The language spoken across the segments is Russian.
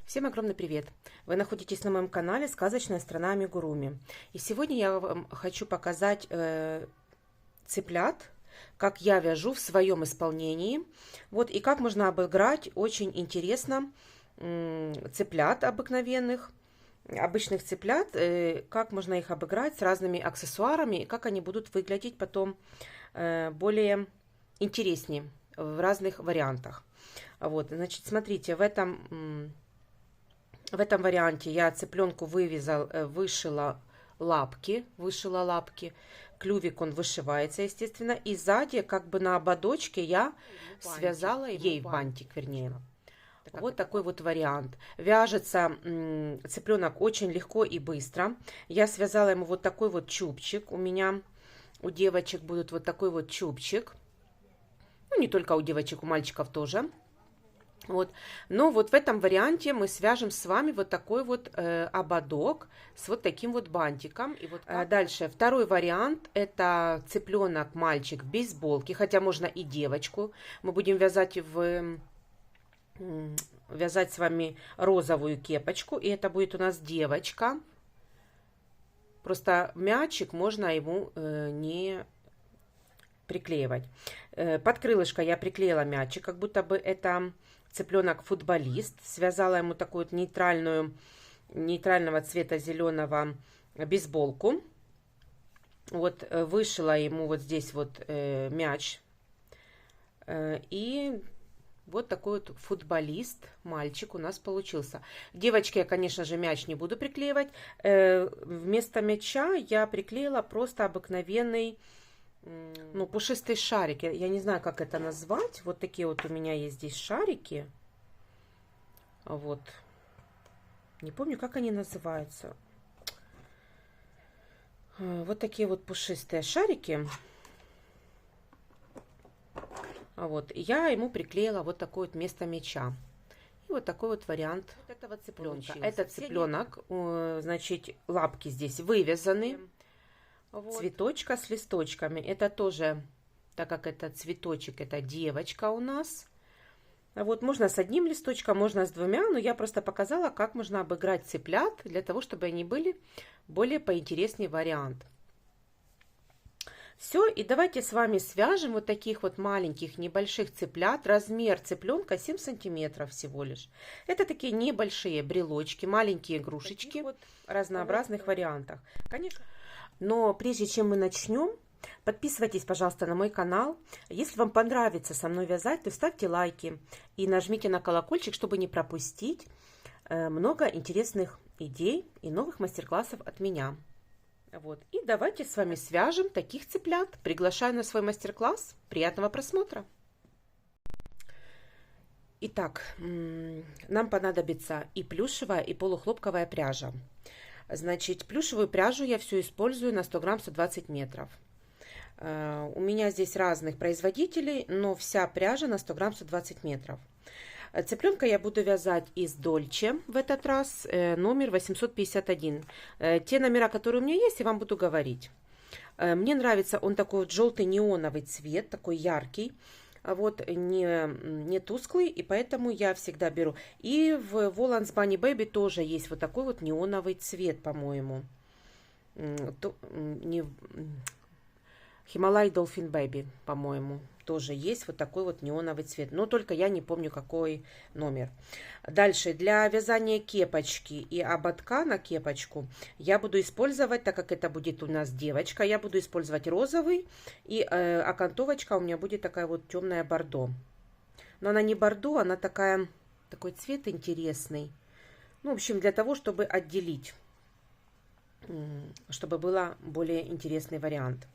Всем огромный привет! Вы находитесь на моем канале «Сказочная страна Амигуруми». И сегодня я вам хочу показать цыплят, как я вяжу в своем исполнении. Вот, и как можно обыграть очень интересно цыплят обыкновенных, обычных цыплят, как можно их обыграть с разными аксессуарами, и как они будут выглядеть потом более интереснее в разных вариантах. Вот, значит, смотрите, в этом варианте я цыпленку вышила лапки, клювик он вышивается, естественно, и сзади, как бы на ободочке, я связала ей бантик, вернее. Вот такой вот вариант. Вяжется цыпленок очень легко и быстро. Я связала ему вот такой вот чубчик. У девочек будет вот такой вот чубчик. Ну, не только у девочек, у мальчиков тоже. Вот. Но вот в этом варианте мы свяжем с вами вот такой вот ободок с вот таким вот бантиком. И вот дальше второй вариант — это цыпленок мальчик в бейсболке, хотя можно и девочку. Мы будем вязать с вами розовую кепочку, и это будет у нас девочка. Просто мячик можно ему не приклеивать. Под крылышко я приклеила мячик, как будто бы это цыпленок-футболист. Связала ему такую вот нейтрального цвета зеленого бейсболку. Вот вышила ему вот здесь вот мяч. И вот такой вот футболист, мальчик у нас получился. Девочке я, конечно же, мяч не буду приклеивать. Вместо мяча я приклеила просто обыкновенный, ну, пушистый шарик. Я не знаю, как это назвать. Вот такие вот у меня есть здесь шарики. Вот. Не помню, как они называются. Вот такие вот пушистые шарики. Вот. Я ему приклеила вот такое вот место мяча. И вот такой вот вариант вот этого цыпленка. Это цыпленок, значит, лапки здесь вывязаны. Вот. Цветочка с листочками. Это тоже, так как это цветочек, это девочка у нас. Вот, можно с одним листочком, можно с двумя, но я просто показала, как можно обыграть цыплят, для того, чтобы они были более поинтереснее вариант. Все, и давайте с вами свяжем вот таких вот маленьких небольших цыплят. Размер цыпленка 7 сантиметров всего лишь. Это такие небольшие брелочки, маленькие игрушечки в разнообразных вариантах. Конечно. Но прежде чем мы начнем, подписывайтесь, пожалуйста, на мой канал. Если вам понравится со мной вязать, то ставьте лайки и нажмите на колокольчик, чтобы не пропустить много интересных идей и новых мастер-классов от меня. Вот. И давайте с вами свяжем таких цыплят. Приглашаю на свой мастер-класс. Приятного просмотра! Итак, нам понадобится и плюшевая, и полухлопковая пряжа. Значит, плюшевую пряжу я всю использую на 100 грамм 120 метров. У меня здесь разных производителей, но вся пряжа на 100 грамм 120 метров. Цыпленка я буду вязать из Дольче в этот раз, номер 851. Те номера, которые у меня есть, я вам буду говорить. Мне нравится он такой вот желтый неоновый цвет, такой яркий. Вот, не тусклый, и поэтому я всегда беру. И в Woolland's Bunny Baby тоже есть вот такой вот неоновый цвет, по-моему. Himalaya Dolphin Baby, по-моему, тоже есть вот такой вот неоновый цвет. Но только я не помню, какой номер. Дальше, для вязания кепочки и ободка на кепочку я буду использовать, так как это будет у нас девочка, я буду использовать розовый. И окантовочка у меня будет такая вот темная бордо. Но она не бордо, она такой цвет интересный. Ну, в общем, для того, чтобы отделить, чтобы был более интересный вариант.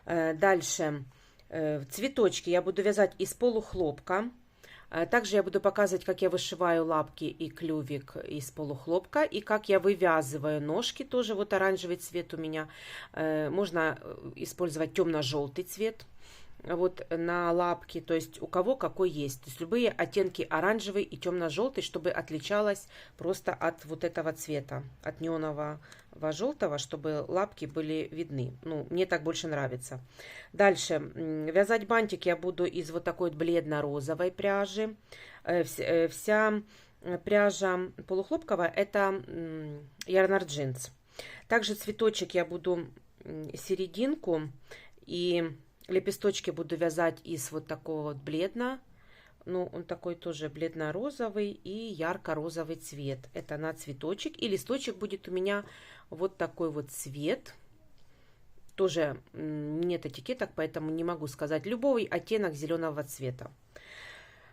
Дальше, цветочки я буду вязать из полухлопка. Также я буду показывать, как я вышиваю лапки и клювик из полухлопка. И как я вывязываю ножки, тоже вот оранжевый цвет у меня. Можно использовать темно-желтый цвет. Вот на лапки, то есть у кого какой есть. То есть любые оттенки оранжевый и темно-желтый, чтобы отличалось просто от вот этого цвета, от неонового желтого, чтобы лапки были видны. Ну, мне так больше нравится. Дальше. Вязать бантик я буду из вот такой вот бледно-розовой пряжи. Вся пряжа полухлопковая, это Yarnard Jeans. Также цветочек я буду серединку и лепесточки буду вязать из вот такого вот бледно. Ну, он такой тоже бледно-розовый и ярко-розовый цвет. Это на цветочек. И листочек будет у меня вот такой вот цвет. Тоже нет этикеток, поэтому не могу сказать. Любой оттенок зеленого цвета.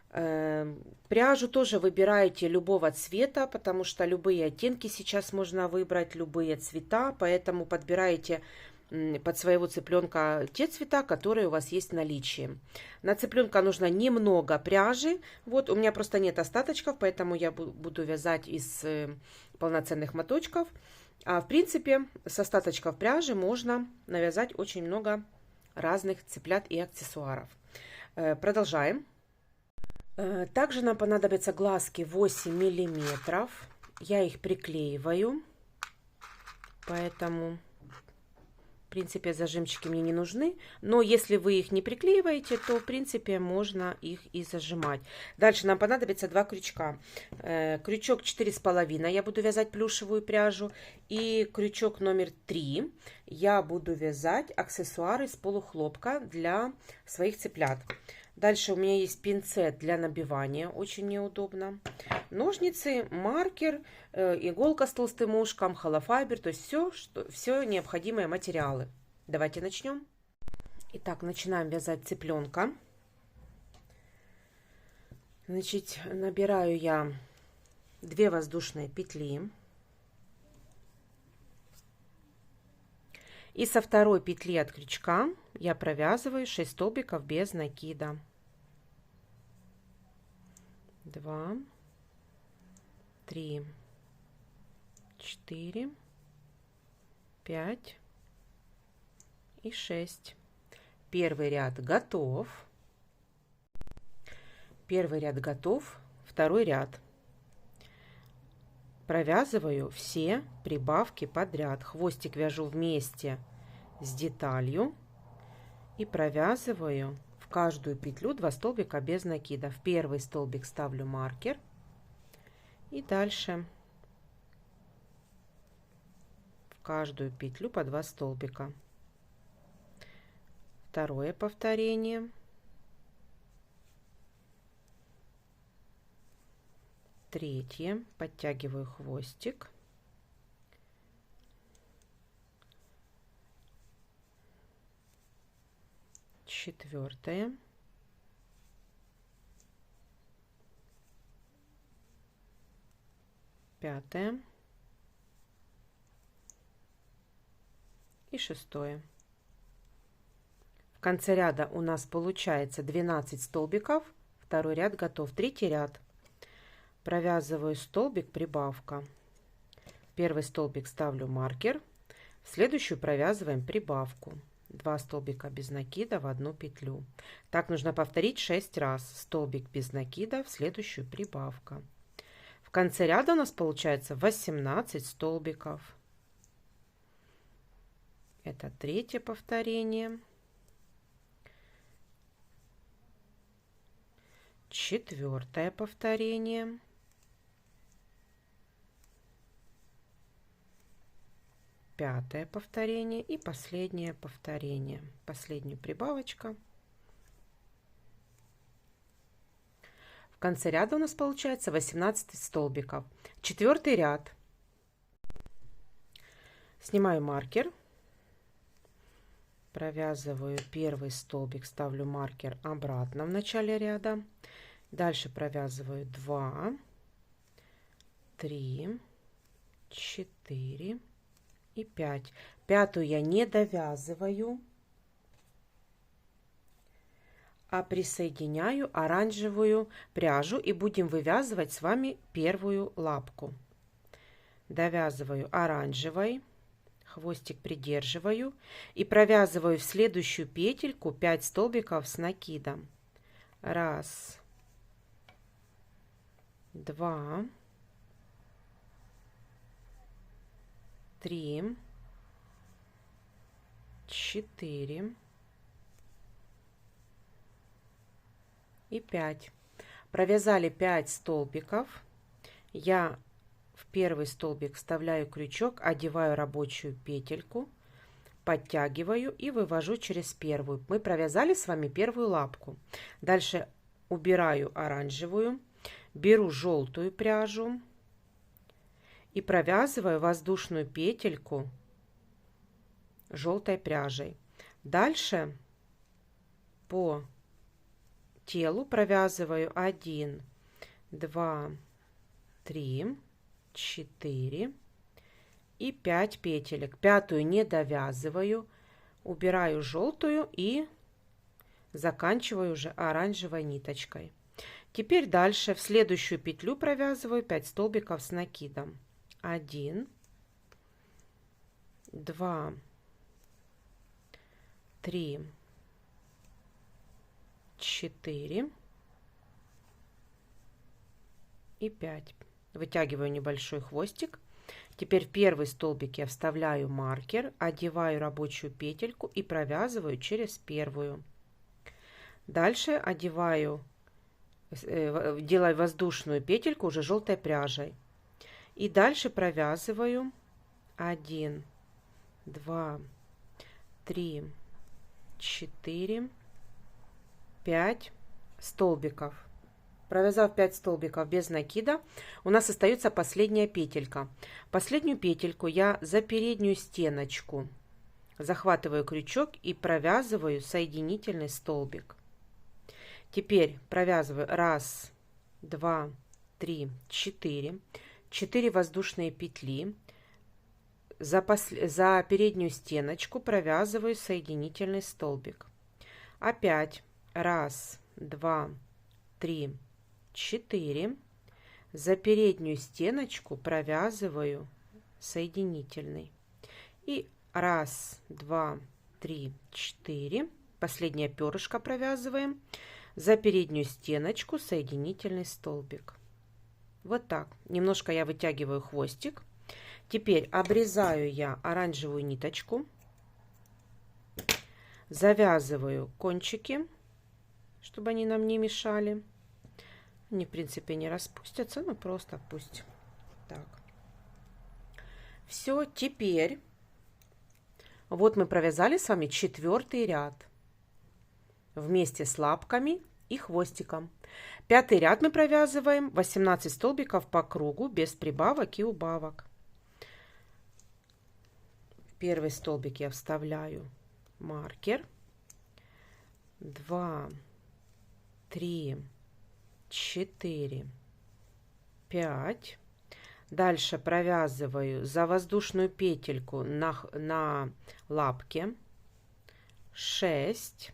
Пряжу тоже выбираете любого цвета, потому что любые оттенки сейчас можно выбрать, любые цвета. Поэтому подбираете под своего цыпленка те цвета, которые у вас есть в наличии. На цыпленка нужно немного пряжи. Вот у меня просто нет остаточков, поэтому я буду вязать из полноценных моточков. А в принципе с остаточков пряжи можно навязать очень много разных цыплят и аксессуаров. Продолжаем. Также нам понадобятся глазки 8 миллиметров. Я их приклеиваю, поэтому в принципе зажимчики мне не нужны, но если вы их не приклеиваете, то в принципе можно их и зажимать. Дальше нам понадобится 2 крючка. Крючок 4,5 я буду вязать плюшевую пряжу, и крючок номер 3 я буду вязать аксессуары из полухлопка для своих цыплят. Дальше у меня есть пинцет для набивания, очень неудобно. Ножницы, маркер, иголка с толстым ушком, холофайбер, то есть все необходимые материалы. Давайте начнем. Итак, начинаем вязать цыпленка. Значит, набираю я 2 воздушные петли. И со второй петли от крючка я провязываю 6 столбиков без накида. 2, 3, 4, 5 и 6. Первый ряд готов. Первый ряд готов. Второй ряд. Провязываю все прибавки подряд. Хвостик вяжу вместе с деталью и провязываю в каждую петлю 2 столбика без накида. В первый столбик ставлю маркер и дальше в каждую петлю по 2 столбика. Второе повторение. Третье, подтягиваю хвостик. Четвертое. Пятое. И шестое. В конце ряда у нас получается 12 столбиков. Второй ряд готов. Третий ряд. Провязываю столбик, прибавка. В первый столбик ставлю маркер. В следующую провязываем прибавку. 2 столбика без накида в одну петлю. Так нужно повторить 6 раз. Столбик без накида, в следующую прибавка. В конце ряда у нас получается 18 столбиков. Это третье повторение. Четвертое повторение. Пятое повторение и последнее повторение. Последняя прибавочка. В конце ряда у нас получается 18 столбиков. Четвертый ряд. Снимаю маркер. Провязываю первый столбик, ставлю маркер обратно в начале ряда. Дальше провязываю 2, 3, 4 и 5. Пятую я не довязываю, а присоединяю оранжевую пряжу и будем вывязывать с вами первую лапку. Довязываю оранжевой, хвостик придерживаю и провязываю в следующую петельку 5 столбиков с накидом. 1, 2, 3, 4 и 5. Провязали 5 столбиков. я в первый столбик вставляю крючок, одеваю рабочую петельку, подтягиваю и вывожу через первую. Мы провязали с вами первую лапку. Дальше убираю оранжевую, беру желтую пряжу и провязываю воздушную петельку желтой пряжей. Дальше по телу провязываю 1, 2, 3, 4 и 5 петелек. Пятую не довязываю, убираю желтую и заканчиваю уже оранжевой ниточкой. Теперь дальше в следующую петлю провязываю 5 столбиков с накидом. 1, 2, 3, 4 и 5. Вытягиваю небольшой хвостик. Теперь в первый столбик я вставляю маркер, одеваю рабочую петельку и провязываю через первую. Дальше одеваю, делаю воздушную петельку уже желтой пряжей. И дальше провязываю 1, 2, 3, 4, 5 столбиков. Провязав 5 столбиков без накида, у нас остается последняя петелька. Последнюю петельку я за переднюю стеночку захватываю крючок и провязываю соединительный столбик. Теперь провязываю 1, 2, 3, 4. 4 воздушные петли. За переднюю стеночку провязываю соединительный столбик. Опять 1, 2, 3, 4. За переднюю стеночку провязываю соединительный. И 1, 2, 3, 4. Последнее перышко провязываем. За переднюю стеночку соединительный столбик. Вот так. Немножко я вытягиваю хвостик. Теперь обрезаю я оранжевую ниточку. Завязываю кончики, чтобы они нам не мешали. Они, в принципе, не распустятся, но просто пусть так. Все, теперь вот мы провязали с вами 4-й ряд вместе с лапками и хвостиком. 5-й ряд мы провязываем 18 столбиков по кругу без прибавок и убавок. В первый столбик я вставляю маркер. 2, 3, 4, 5. Дальше провязываю за воздушную петельку на лапке 6.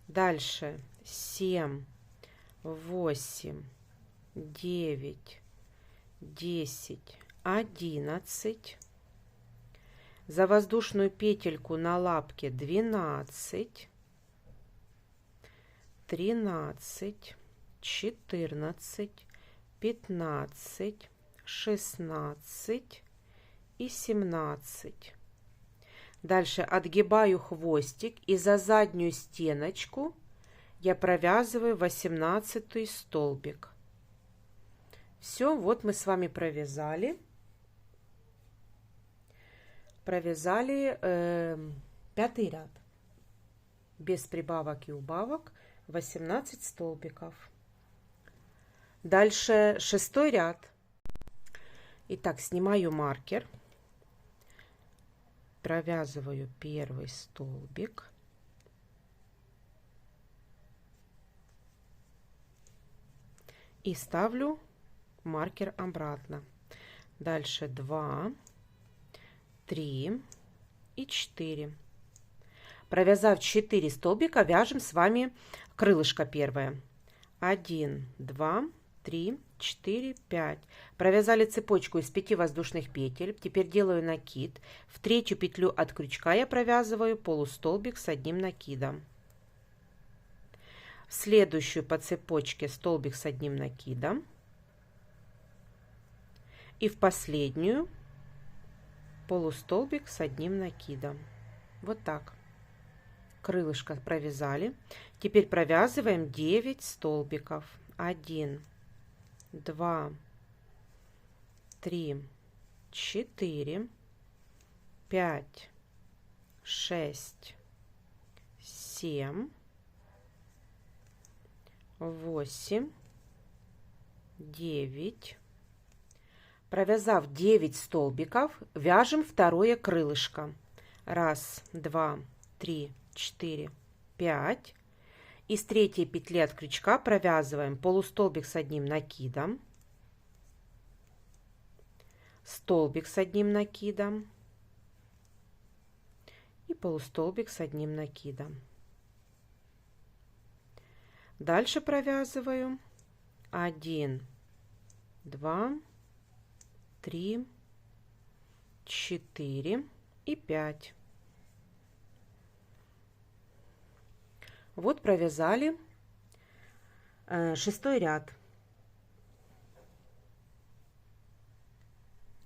Дальше 7, 8, 9, 10, 11. За воздушную петельку на лапке 12, 13, 14, 15, 16 и 17. Дальше отгибаю хвостик и за заднюю стеночку я провязываю 18 столбик. Все, вот мы с вами провязали 5-й ряд без прибавок и убавок, 18 столбиков. Дальше 6-й ряд. Итак, снимаю маркер, провязываю первый столбик, и ставлю маркер обратно. Дальше 2, 3 и 4. Провязав 4 столбика, вяжем с вами крылышко первое. 1, 2, 3, 4, 5. Провязали цепочку из 5 воздушных петель. Теперь делаю накид. В 3-ю петлю от крючка я провязываю полустолбик с одним накидом. В следующую по цепочке столбик с одним накидом. И в последнюю полустолбик с одним накидом. Вот так. Крылышко провязали. Теперь провязываем 9 столбиков. 1, 2, 3, 4, 5, 6, 7, 8, 9. Провязав 9 столбиков, вяжем второе крылышко. 1, 2, 3, 4, 5. И с третьей петли от крючка провязываем полустолбик с одним накидом, столбик с одним накидом и полустолбик с одним накидом. Дальше провязываю 1, 2, 3, 4 и 5. Вот провязали 6 ряд.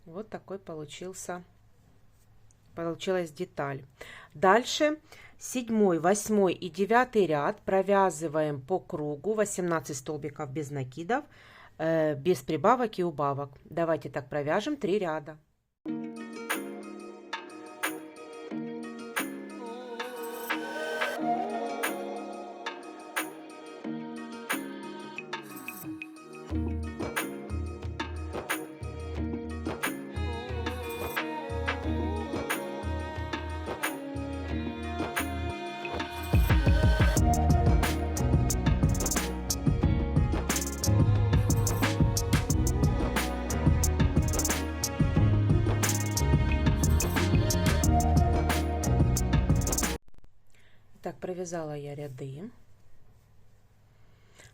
Вот такой получилась деталь. Дальше 7, 8 и 9 ряд провязываем по кругу 18 столбиков без накидов, без прибавок и убавок. Давайте так провяжем 3 ряда. Так, провязала я ряды.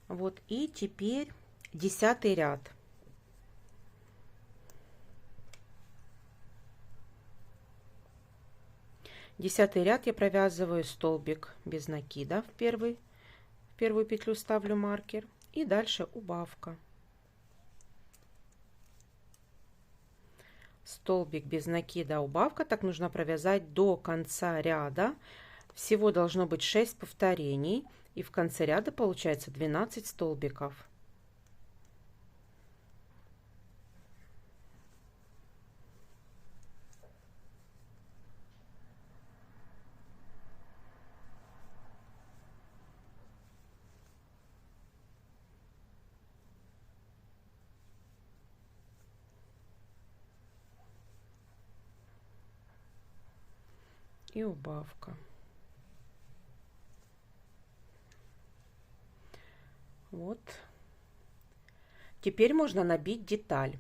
Вот, и теперь 10 ряд. Десятый ряд я провязываю столбик без накида в первую петлю ставлю маркер, и дальше убавка. Столбик без накида, убавка. Так нужно провязать до конца ряда. Всего должно быть 6 повторений, и в конце ряда получается 12 столбиков. И убавка. Вот. Теперь можно набить деталь.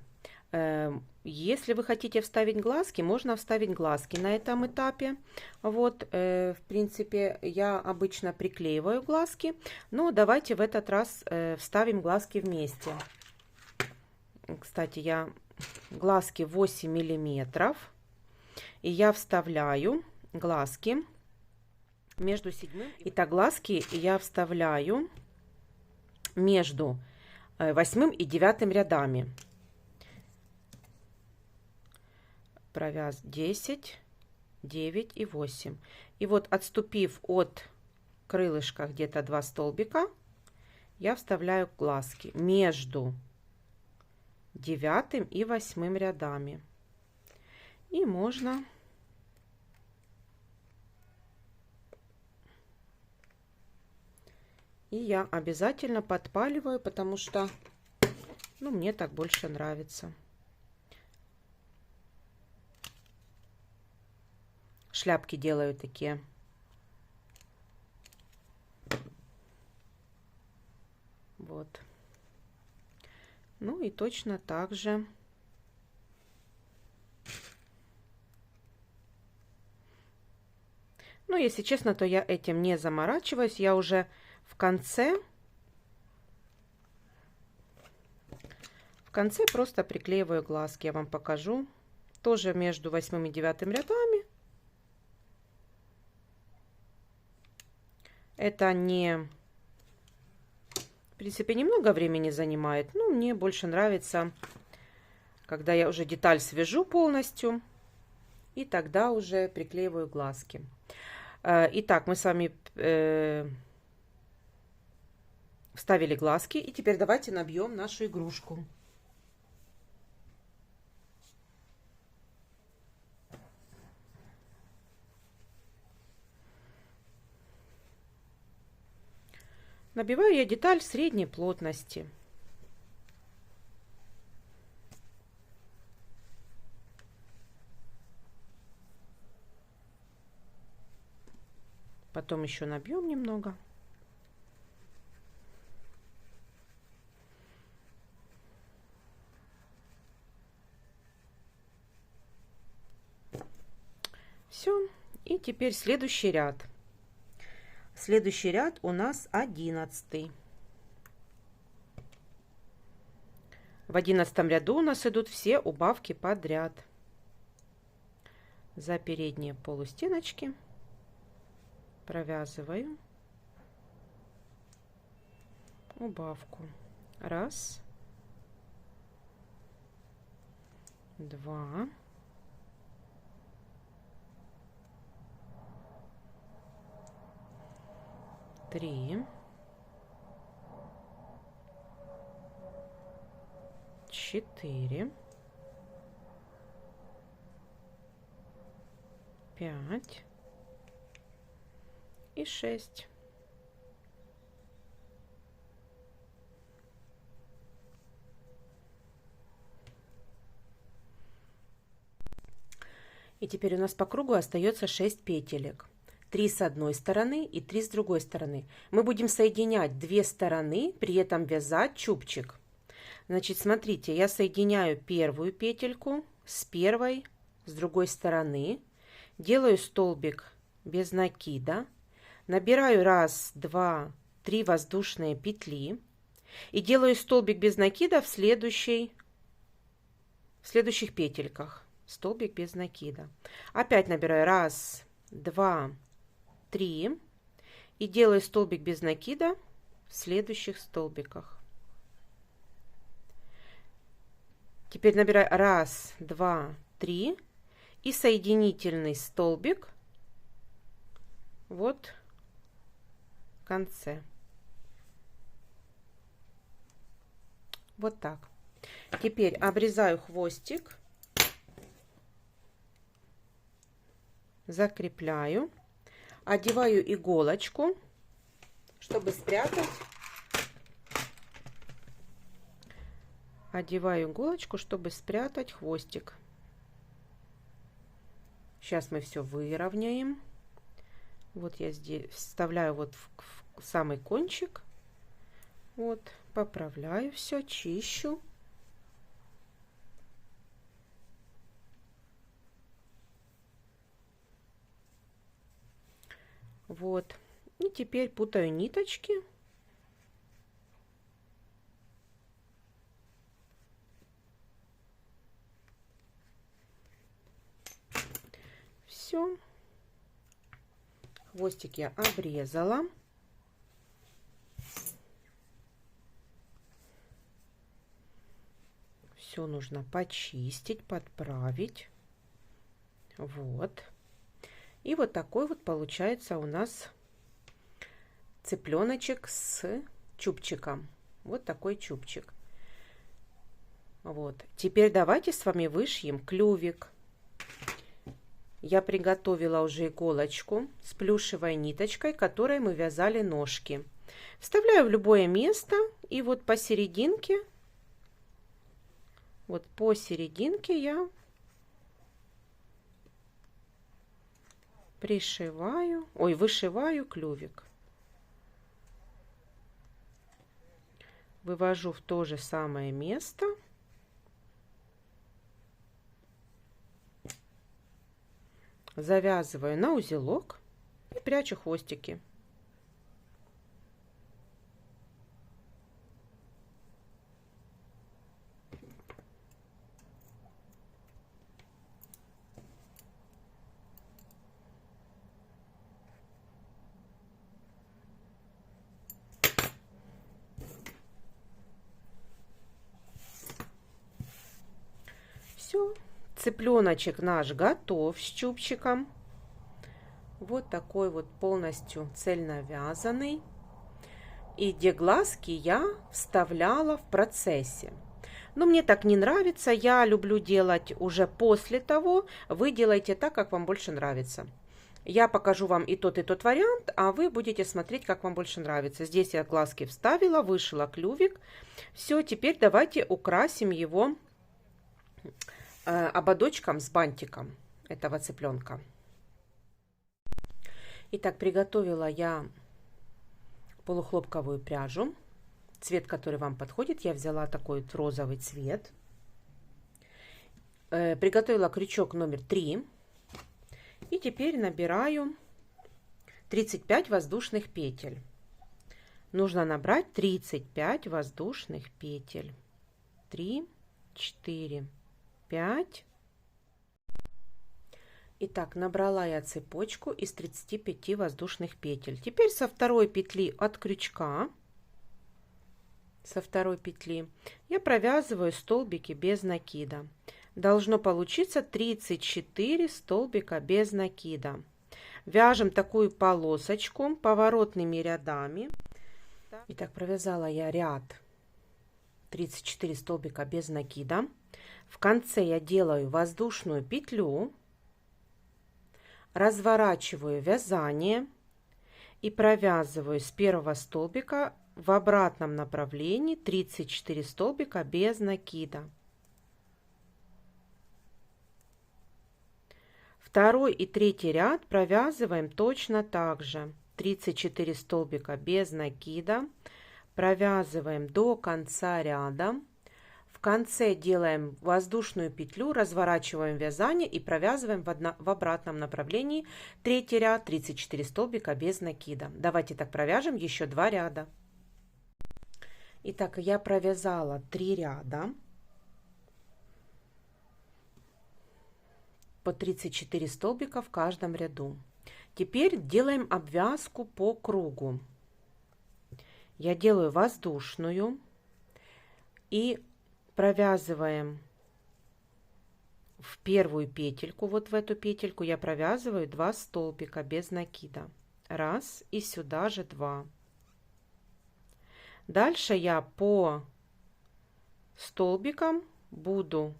Если вы хотите вставить глазки, можно вставить глазки на этом этапе. Вот, в принципе, я обычно приклеиваю глазки, но давайте в этот раз вставим глазки вместе. Кстати, я глазки 8 миллиметров, и я вставляю глазки между 7. Итак, глазки я вставляю между 8 и 9 рядами. Провяз 10, 9 и 8. И вот, отступив от крылышка где-то 2 столбика, я вставляю глазки между 9 и 8 рядами. И можно и я обязательно подпаливаю, потому что, ну, мне так больше нравится. Шляпки делаю такие. Вот. Ну и точно так же ну, если честно, то я этим не заморачиваюсь. Я уже в конце просто приклеиваю глазки. Я вам покажу. Тоже между 8 и 9 рядами. Это не, в принципе, немного времени занимает, но мне больше нравится, когда я уже деталь свяжу полностью, и тогда уже приклеиваю глазки. Итак, мы с вами вставили глазки, и теперь давайте набьем нашу игрушку. Набиваю я деталь средней плотности. Потом еще набьем немного. Все. И теперь следующий ряд. Следующий ряд у нас 11. В 11 ряду у нас идут все убавки подряд. За передние полустеночки провязываю убавку. 1, 2, 3, 4, 5 и 6. И теперь у нас по кругу остается 6 петелек. 3 с одной стороны и 3 с другой стороны. Мы будем соединять 2 стороны, при этом вязать чубчик. Значит, смотрите, я соединяю первую петельку с первой, с другой стороны. Делаю столбик без накида. Набираю 1, 2, 3 воздушные петли. И делаю столбик без накида в следующих петельках. Столбик без накида. Опять набираю 1, 2, 3 и делаю столбик без накида в следующих столбиках. Теперь набираю 1, 2, 3 и соединительный столбик вот в конце. Вот так. Теперь обрезаю хвостик, закрепляю, одеваю иголочку, чтобы спрятать. Одеваю иголочку, чтобы спрятать хвостик. Сейчас мы все выровняем. Вот я здесь вставляю вот в самый кончик. Вот, поправляю все, чищу. Вот. И теперь путаю ниточки. Все. Хвостик я обрезала. Все нужно почистить, подправить. Вот. И вот такой вот получается у нас цыпленочек с чубчиком. Вот такой чубчик. Вот. Теперь давайте с вами вышьем клювик. Я приготовила уже иголочку с плюшевой ниточкой, которой мы вязали ножки. Вставляю в любое место и вот посерединке, вот посерединке я вышиваю клювик. Вывожу в то же самое место. Завязываю на узелок и прячу хвостики. Все, цыпленочек наш готов с чубчиком. Вот такой вот полностью цельновязанный. И где глазки я вставляла в процессе. Но мне так не нравится, я люблю делать уже после того. Вы делаете так, как вам больше нравится. Я покажу вам и тот вариант, а вы будете смотреть, как вам больше нравится. Здесь я глазки вставила, вышила клювик. Все, теперь давайте украсим его ободочком с бантиком этого цыпленка. Итак, приготовила я полухлопковую пряжу. Цвет, который вам подходит, я взяла такой вот розовый цвет. Приготовила крючок номер 3. И теперь набираю 35 воздушных петель. Нужно набрать 35 воздушных петель. 3, 4, 5. Итак, набрала я цепочку из 35 воздушных петель. Теперь со второй петли от крючка, со второй петли, я провязываю столбики без накида. Должно получиться 34 столбика без накида. Вяжем такую полосочку поворотными рядами. Итак, провязала я ряд 34 столбика без накида. В конце я делаю воздушную петлю, разворачиваю вязание и провязываю с первого столбика в обратном направлении 34 столбика без накида. Второй и третий ряд провязываем точно так же. 34 столбика без накида. Провязываем до конца ряда. В конце делаем воздушную петлю, разворачиваем вязание и провязываем в обратном направлении третий ряд, 34 столбика без накида. Давайте так провяжем еще 2 ряда. Итак, я провязала 3 ряда по 34 столбика в каждом ряду. Теперь делаем обвязку по кругу. Я делаю воздушную и провязываем в первую петельку, вот в эту петельку я провязываю 2 столбика без накида. Раз, и сюда же 2. Дальше я по столбикам буду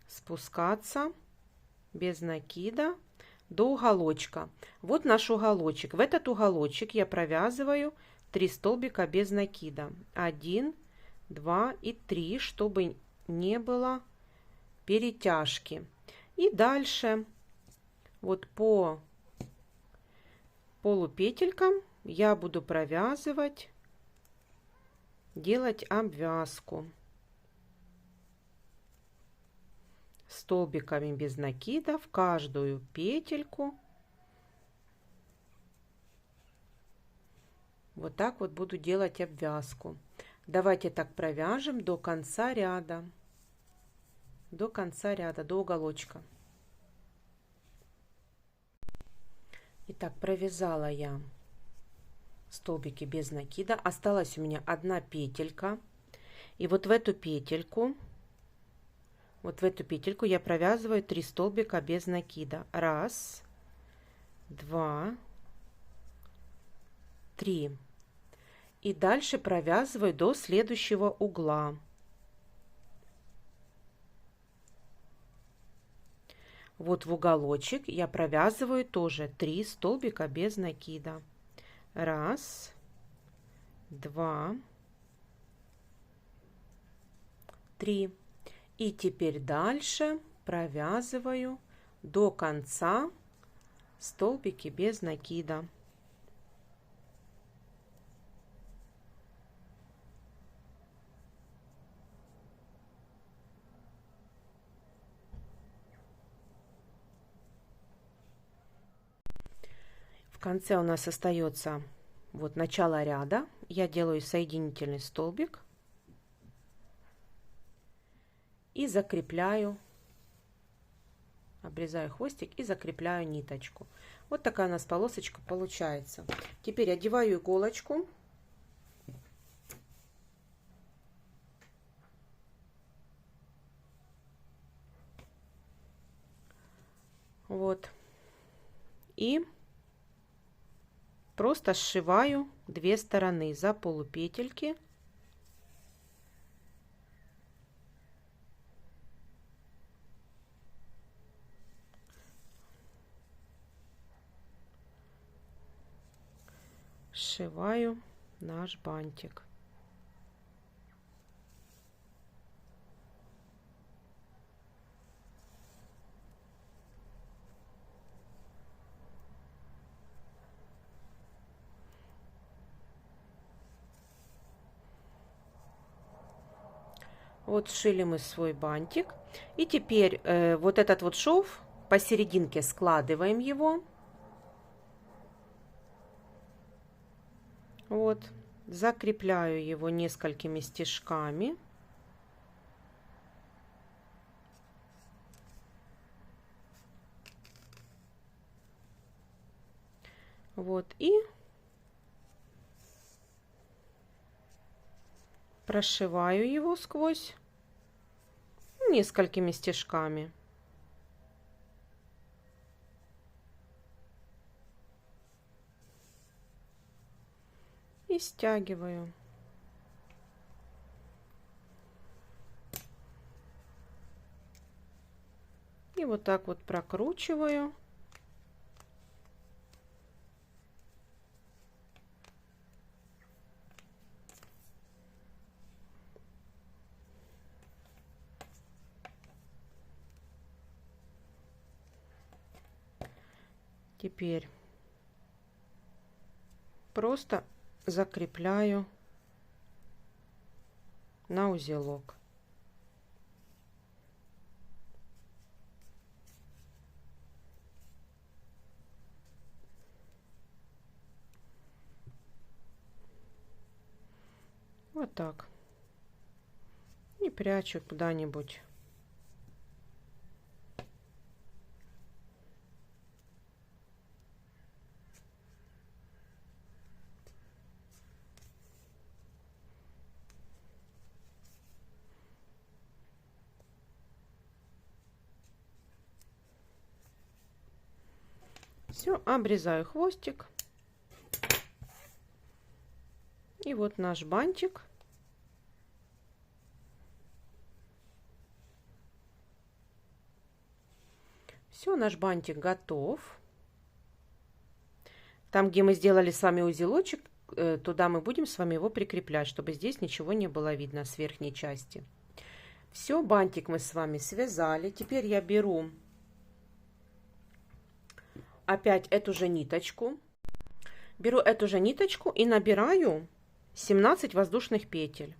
спускаться без накида до уголочка. Вот наш уголочек. В этот уголочек я провязываю 3 столбика без накида. 1, 2 и 3, чтобы не было перетяжки. И дальше вот по полупетелькам я буду провязывать, делать обвязку столбиками без накида в каждую петельку. Вот так вот буду делать обвязку. Давайте так провяжем до конца ряда. До конца ряда, до уголочка. Итак, провязала я столбики без накида. Осталась у меня одна петелька. И вот в эту петельку, я провязываю 3 столбика без накида. 1, 2, 3. И дальше провязываю до следующего угла. Вот в уголочек я провязываю тоже 3 столбика без накида. 1, 2, 3. И теперь дальше провязываю до конца столбики без накида. В конце у нас остается вот начало ряда. Я делаю соединительный столбик и закрепляю, обрезаю хвостик и закрепляю ниточку. Вот такая у нас полосочка получается. Теперь одеваю иголочку. Вот. И просто сшиваю 2 стороны за полупетельки. сшиваю наш бантик. Вот сшили мы свой бантик. И теперь вот этот вот шов посерединке складываем его. Вот, закрепляю его несколькими стежками. Вот, и прошиваю его сквозь несколькими стежками. И стягиваю. И вот так вот прокручиваю. Теперь просто закрепляю на узелок. Вот так. И прячу куда-нибудь. Все, обрезаю хвостик. И вот наш бантик. Все, наш бантик готов. Там, где мы сделали с вами узелочек, туда мы будем с вами его прикреплять, чтобы здесь ничего не было видно с верхней части. Все, бантик мы с вами связали. Теперь я беру опять эту же ниточку. Беру эту же ниточку и набираю 17 воздушных петель.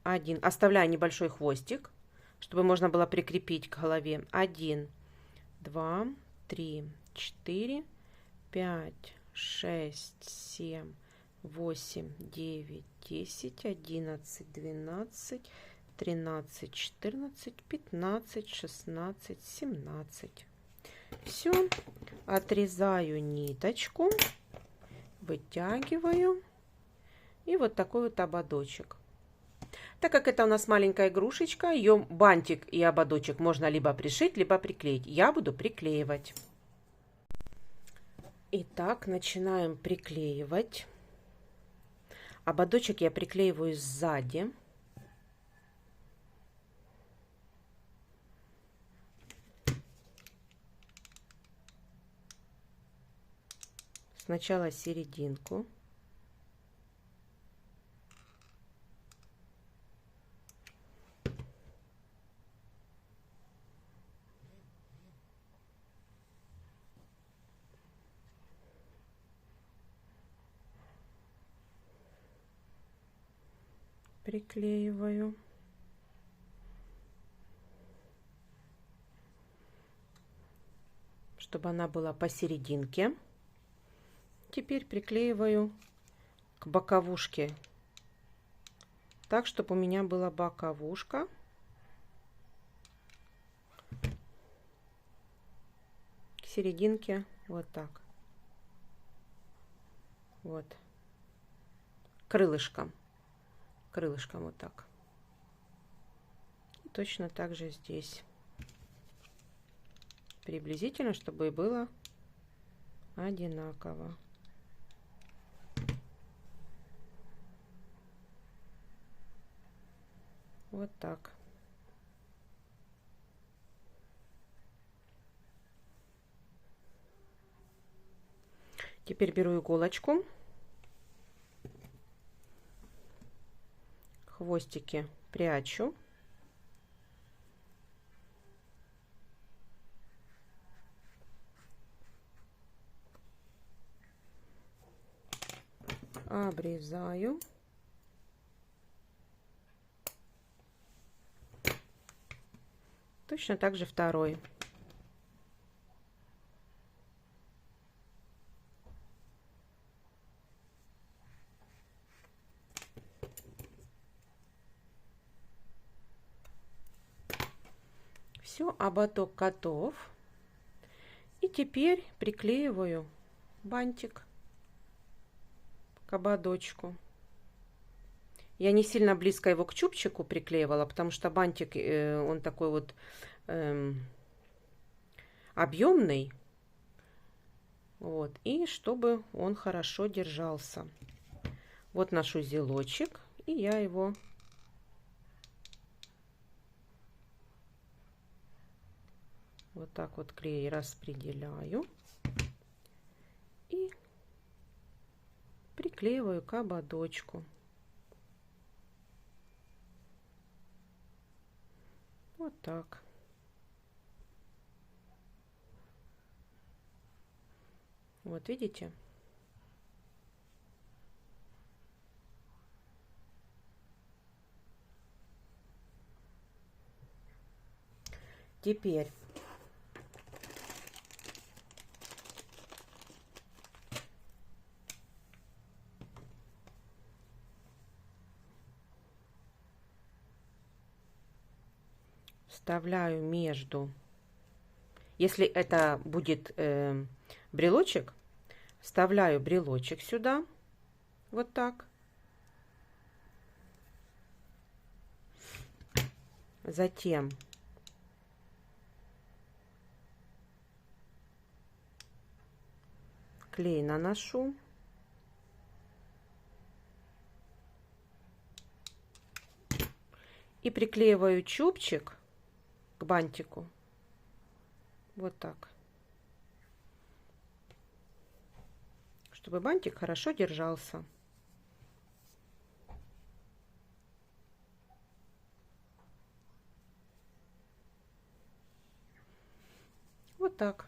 1. Оставляю небольшой хвостик, чтобы можно было прикрепить к голове. 1, 2, 3, 4, 5, 6, 7, 8, 9, 10, 11, 12, 13, 14, 15, 16, 17. Все, отрезаю ниточку, вытягиваю, и вот такой вот ободочек. Так как это у нас маленькая игрушечка, ее бантик и ободочек можно либо пришить, либо приклеить. Я буду приклеивать. Итак, начинаем приклеивать. Ободочек я приклеиваю сзади. Сначала серединку. Приклеиваю. Чтобы она была посерединке. Теперь приклеиваю к боковушке. Так, чтобы у меня была боковушка. К серединке вот так. Вот. Крылышком. Крылышком вот так. И точно так же здесь. Приблизительно, чтобы было одинаково. Вот так. Теперь беру иголочку хвостики прячу. Обрезаю. Точно так же второй. Все, ободок готов. И теперь приклеиваю бантик к ободочку. Я не сильно близко его к чубчику приклеивала, потому что бантик, он такой вот объемный. Вот, и чтобы он хорошо держался. Вот наш узелочек, и я его вот так вот клей распределяю и приклеиваю к ободочку. Вот так. Вот видите? Теперь вставляю между, если это будет брелочек, вставляю брелочек сюда, вот так. Затем клей наношу. И приклеиваю чубчик к бантику. Вот так. Чтобы бантик хорошо держался. Вот так.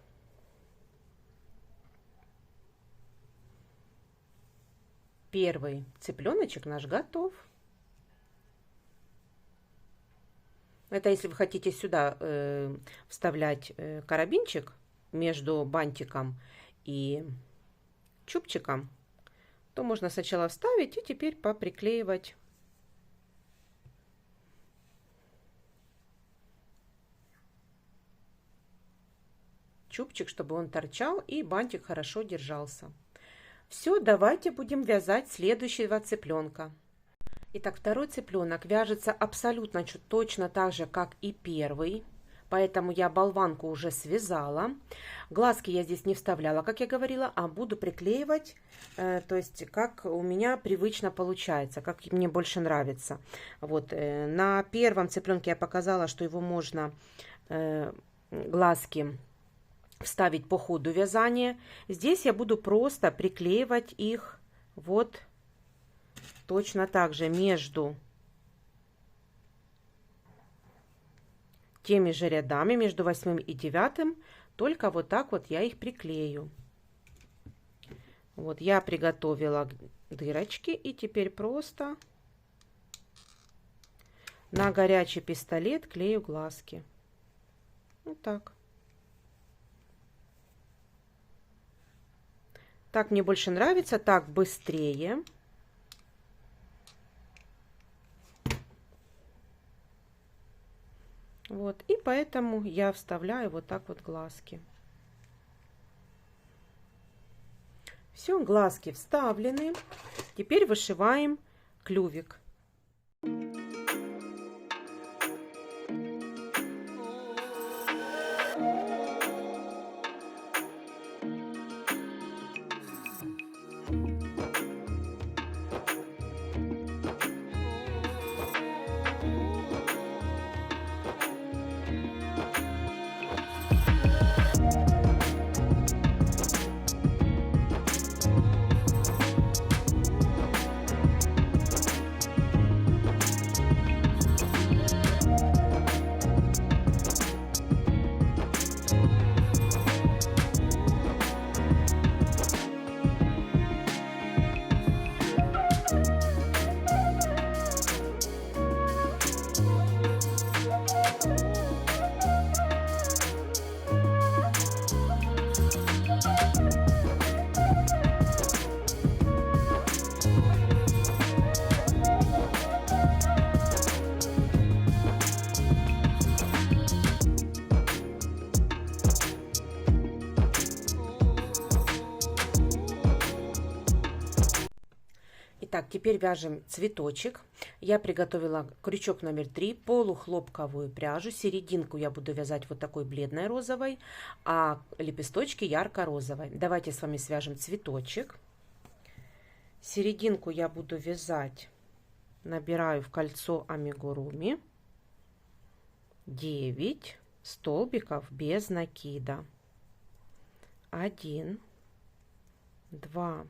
Первый цыпленочек наш готов. Это если вы хотите сюда вставлять карабинчик между бантиком и чубчиком, то можно сначала вставить и теперь поприклеивать. Чубчик, чтобы он торчал и бантик хорошо держался. Все, давайте будем вязать следующего цыпленка. Итак, второй цыпленок вяжется абсолютно точно так же, как и первый. Поэтому я болванку уже связала. Глазки я здесь не вставляла, как я говорила, а буду приклеивать, то есть как у меня привычно получается, как мне больше нравится. Вот, на первом цыпленке я показала, что его можно глазки вставить по ходу вязания. Здесь я буду просто приклеивать их вот точно так же между теми же рядами, между 8 и 9, только вот так вот я их приклею. Вот я приготовила дырочки и теперь просто на горячий пистолет клею глазки. Вот так. Так мне больше нравится, так быстрее. Вот, и поэтому я вставляю вот так вот глазки. Все, глазки вставлены. Теперь вышиваем клювик. Так, теперь вяжем цветочек. Я приготовила крючок номер 3, полухлопковую пряжу. Серединку я буду вязать вот такой бледной розовой, а лепесточки ярко-розовой. Давайте с вами свяжем цветочек. Серединку я буду вязать, набираю в кольцо амигуруми 9 столбиков без накида. 1, 2,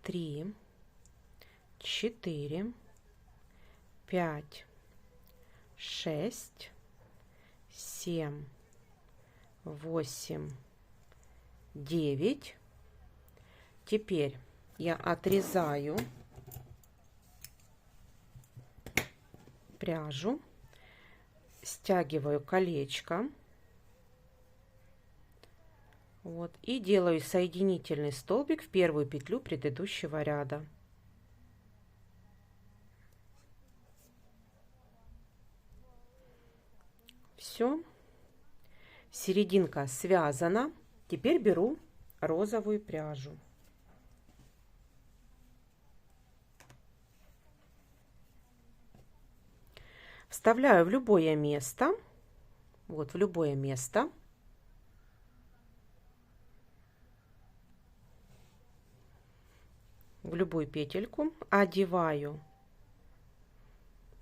3, 4, 5, 6, 7, 8, 9. Теперь я отрезаю пряжу, стягиваю колечко. Вот, и делаю соединительный столбик в первую петлю предыдущего ряда. Все, серединка связана. Теперь беру розовую пряжу. Вставляю в любое место, вот в любое место. В любую петельку, одеваю,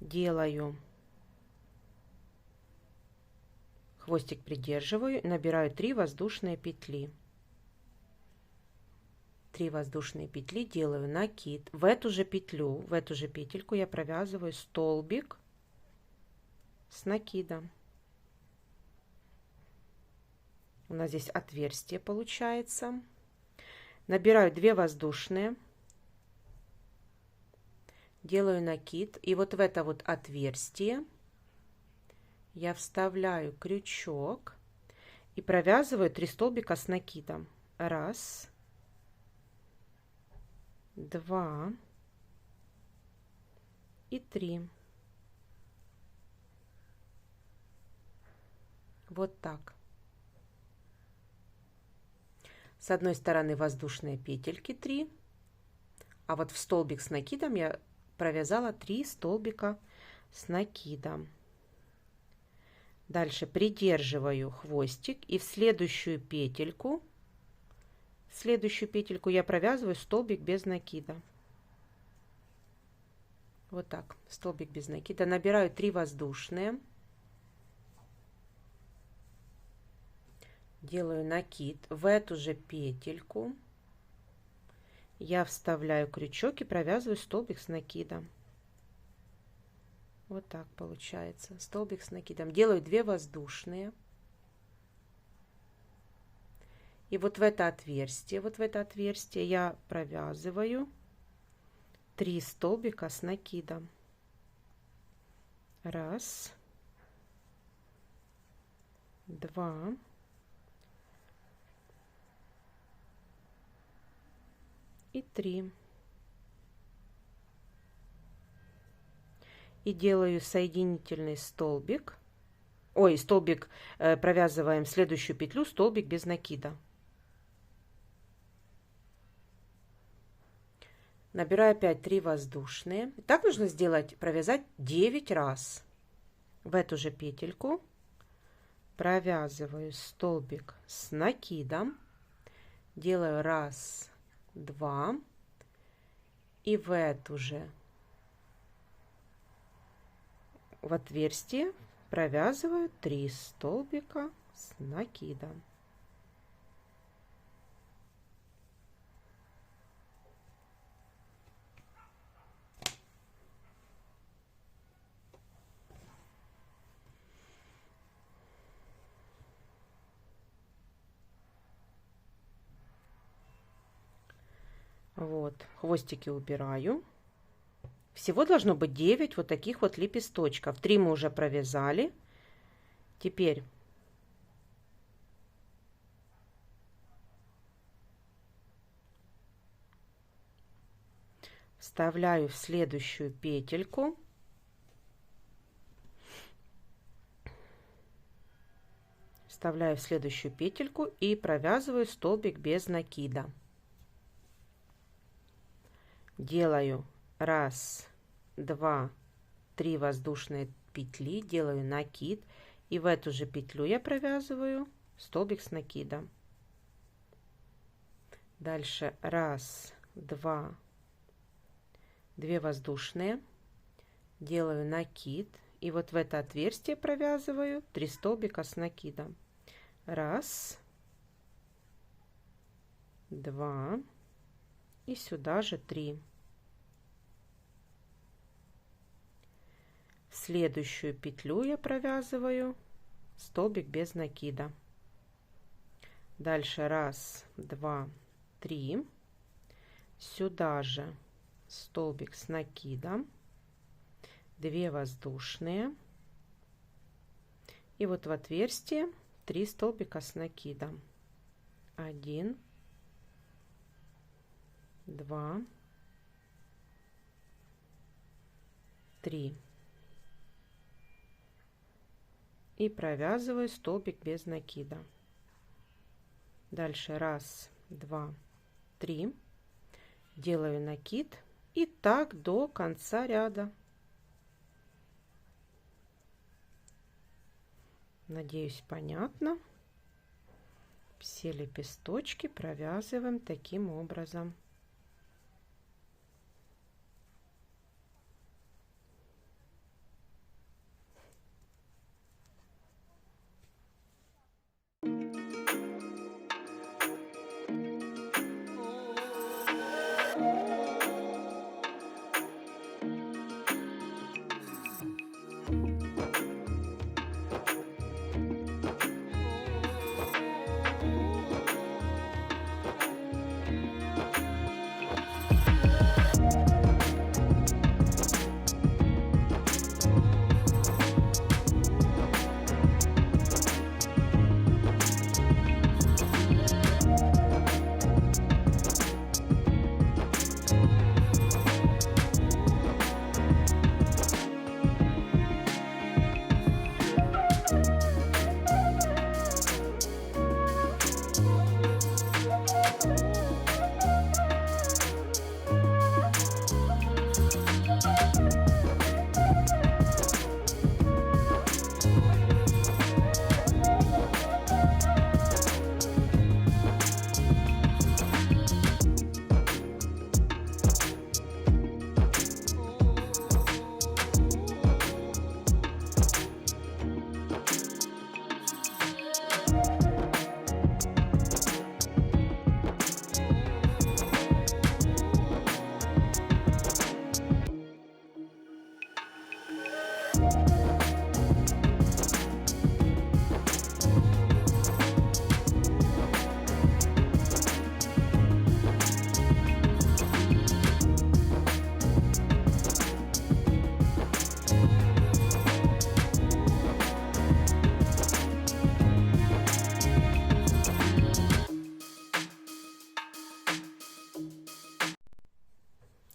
делаю хвостик, придерживаю, набираю 3 воздушные петли. 3 воздушные петли, делаю накид. В эту же петлю, в эту же петельку я провязываю столбик с накидом. У нас здесь отверстие получается. Набираю 2 воздушные, делаю накид, и вот в это вот отверстие я вставляю крючок и провязываю 3 столбика с накидом. 1, 2 и 3. Вот так. С одной стороны воздушные петельки 3, а вот в столбик с накидом я провязала 3 столбика с накидом. Дальше придерживаю хвостик, и в следующую петельку я провязываю столбик без накида. Вот так, столбик без накида. Набираю 3 воздушные, делаю накид. В эту же петельку я вставляю крючок и провязываю столбик с накидом. Вот так получается, столбик с накидом. Делаю 2 воздушные. И вот в это отверстие я провязываю 3 столбика с накидом. 1, 2 и 3. И делаю соединительный столбик. Столбик, провязываем следующую петлю, столбик без накида. Набираю опять 3 воздушные. Так нужно сделать, провязать 9 раз. В эту же петельку провязываю столбик с накидом. Делаю 1, 2. И в эту же, в отверстие провязываю 3 столбика с накидом. Вот, хвостики убираю. Всего должно быть 9 вот таких вот лепесточков. 3 мы уже провязали. Теперь вставляю в следующую петельку. Вставляю в следующую петельку и провязываю столбик без накида. делаю 1, 2, 3 воздушные петли, делаю накид, и в эту же петлю я провязываю столбик с накидом. Дальше 1, 2, 2 воздушные, делаю накид, и вот в это отверстие провязываю 3 столбика с накидом. 1, 2 и сюда же 3. В следующую петлю я провязываю столбик без накида. Дальше 1, 2, 3. Сюда же столбик с накидом, 2 воздушные, и вот в отверстие 3 столбика с накидом. 1, 2, 3. И провязываю столбик без накида. Дальше 1, 2, 3. Делаю накид, и так до конца ряда. Надеюсь, понятно. Все лепесточки провязываем таким образом.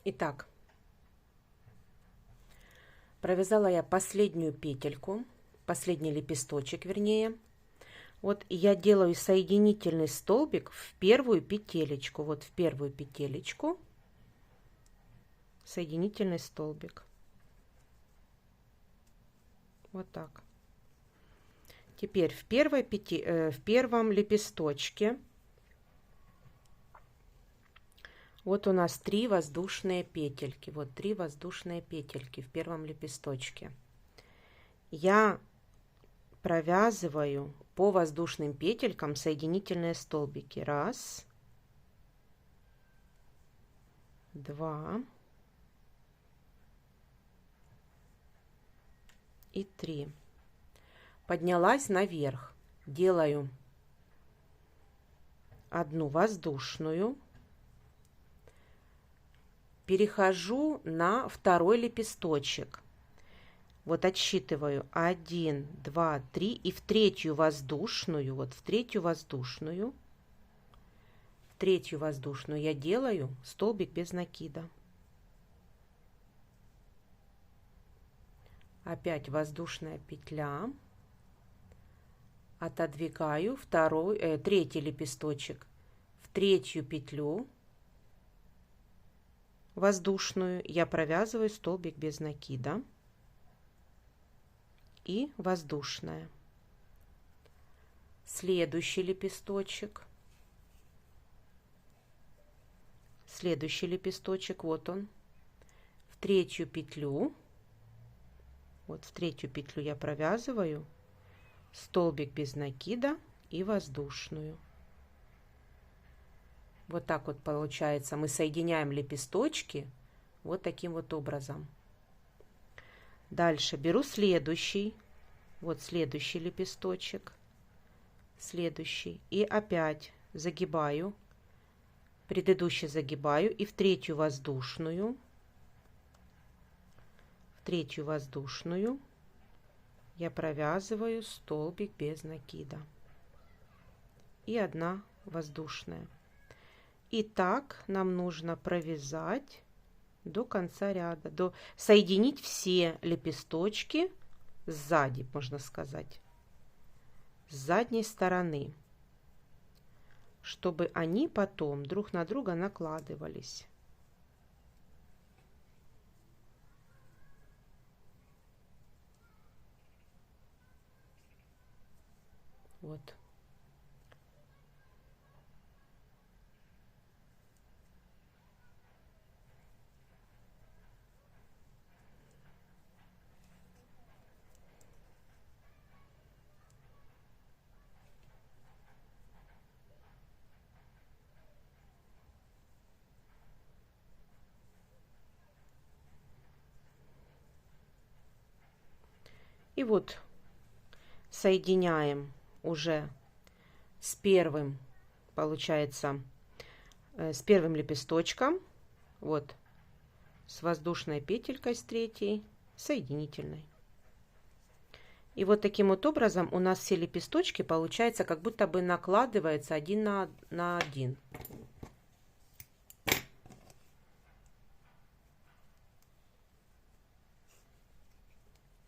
Итак, провязала я последнюю петельку, последний лепесточек, вернее. Вот я делаю соединительный столбик в первую петелечку. Вот в первую петелечку соединительный столбик. Вот так. Теперь в первом лепесточке вот у нас 3 воздушные петельки. Вот 3 воздушные петельки в первом лепесточке. Я провязываю по воздушным петелькам соединительные столбики. 1, 2 и 3. Поднялась наверх. Делаю 1 воздушную. Перехожу на второй лепесточек. Вот отсчитываю 1, 2, 3 и в третью воздушную, вот в третью воздушную я делаю столбик без накида. Опять воздушная петля, отодвигаю третий лепесточек в третью петлю, воздушную, я провязываю столбик без накида и воздушная. Следующий лепесточек, вот он, в третью петлю, вот в третью петлю я провязываю столбик без накида и воздушную. Вот так вот получается, мы соединяем лепесточки вот таким вот образом. Дальше беру следующий, вот следующий лепесточек, следующий, и опять загибаю, предыдущий загибаю, и в третью воздушную я провязываю столбик без накида и одна воздушная. И так нам нужно провязать до конца ряда, соединить все лепесточки сзади, можно сказать, с задней стороны, чтобы они потом друг на друга накладывались. Вот. И вот соединяем уже с первым, получается, с первым лепесточком, вот, с воздушной петелькой, с третьей, соединительной. И вот таким вот образом у нас все лепесточки, получается, как будто бы накладывается один на один.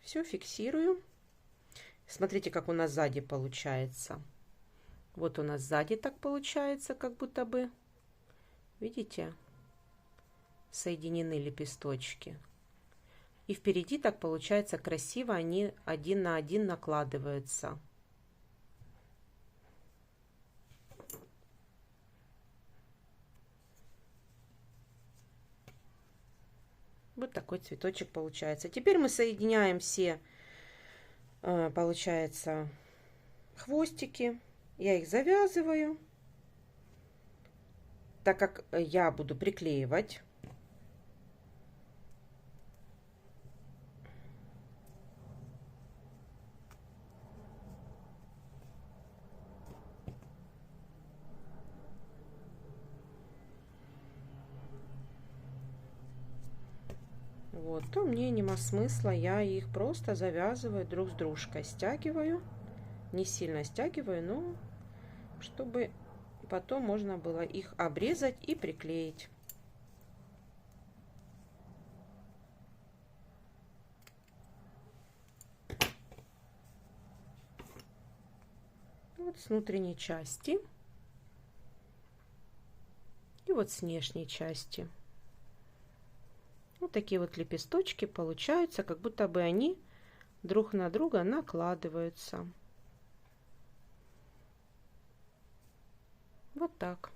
Все фиксирую. Смотрите, как у нас сзади получается. Вот у нас сзади так получается, как будто бы, видите, соединены лепесточки. И впереди так получается красиво, они один на один накладываются. Вот такой цветочек получается. Теперь мы соединяем все, получается, хвостики. Я их завязываю, так как я буду приклеивать. Вот, то мне нема смысла, я их просто завязываю друг с дружкой, стягиваю, не сильно стягиваю, но чтобы потом можно было их обрезать и приклеить. Вот с внутренней части и вот с внешней части. Вот такие вот лепесточки получаются, как будто бы они друг на друга накладываются. Вот так.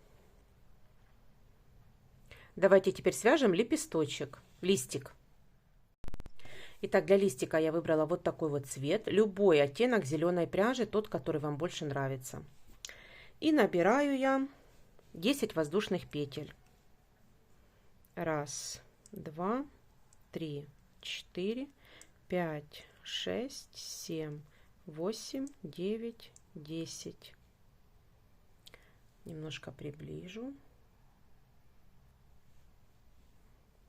Давайте теперь свяжем лепесточек, листик. Итак, для листика я выбрала вот такой вот цвет, любой оттенок зеленой пряжи, тот, который вам больше нравится. И набираю я 10 воздушных петель. 1, 2, 3, 4, 5, 6, 7, 8, 9, 10. Немножко приближу.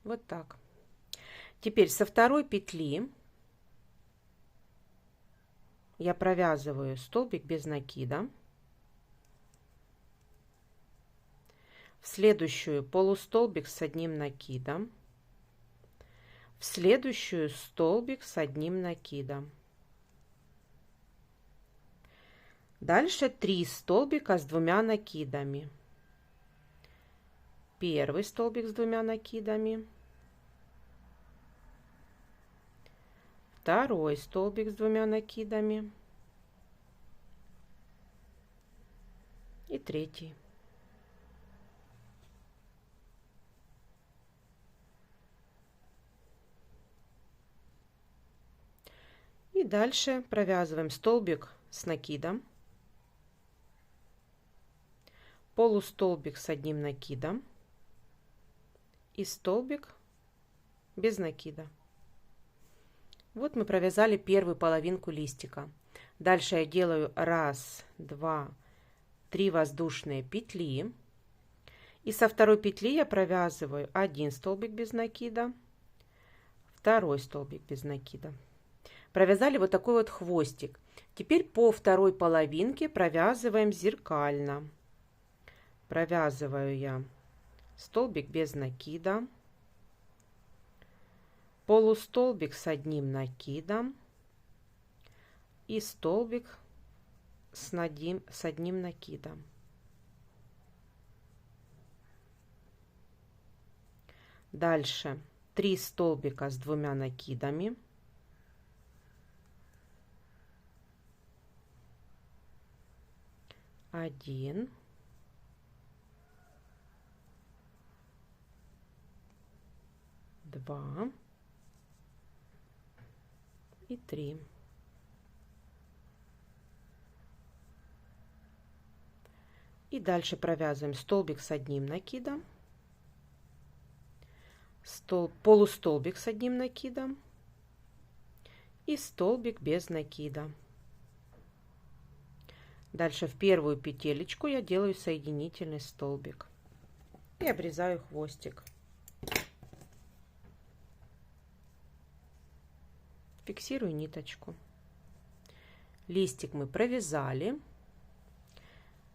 Вот так. Теперь со второй петли я провязываю столбик без накида. В следующую полустолбик с одним накидом. В следующую столбик с одним накидом. Дальше 3 столбика с 2 накидами. Первый столбик с 2 накидами. Второй столбик с 2 накидами. И третий. И дальше провязываем столбик с накидом, полустолбик с 1 накидом и столбик без накида. Вот мы провязали первую половинку листика. Дальше я делаю 1, 2, 3 воздушные петли. И со второй петли я провязываю 1 столбик без накида, второй столбик без накида. Провязали вот такой вот хвостик. Теперь по второй половинке провязываем зеркально. Провязываю я столбик без накида, полустолбик с 1 накидом и столбик с 1 накидом. Дальше 3 столбика с 2 накидами. Один, два и 3. И дальше провязываем столбик с 1 накидом, полустолбик с 1 накидом и столбик без накида. Дальше в первую петелечку я делаю соединительный столбик и обрезаю хвостик. Фиксирую ниточку. Листик мы провязали.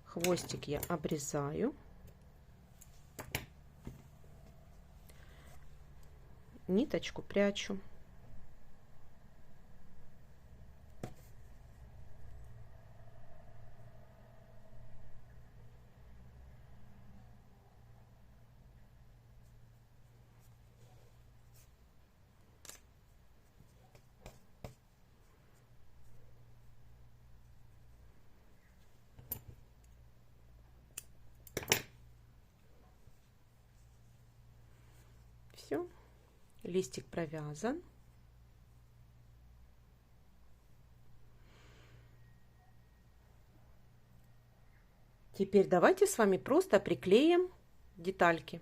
Хвостик я обрезаю. Ниточку прячу. Все, листик провязан. Теперь давайте с вами просто приклеим детальки.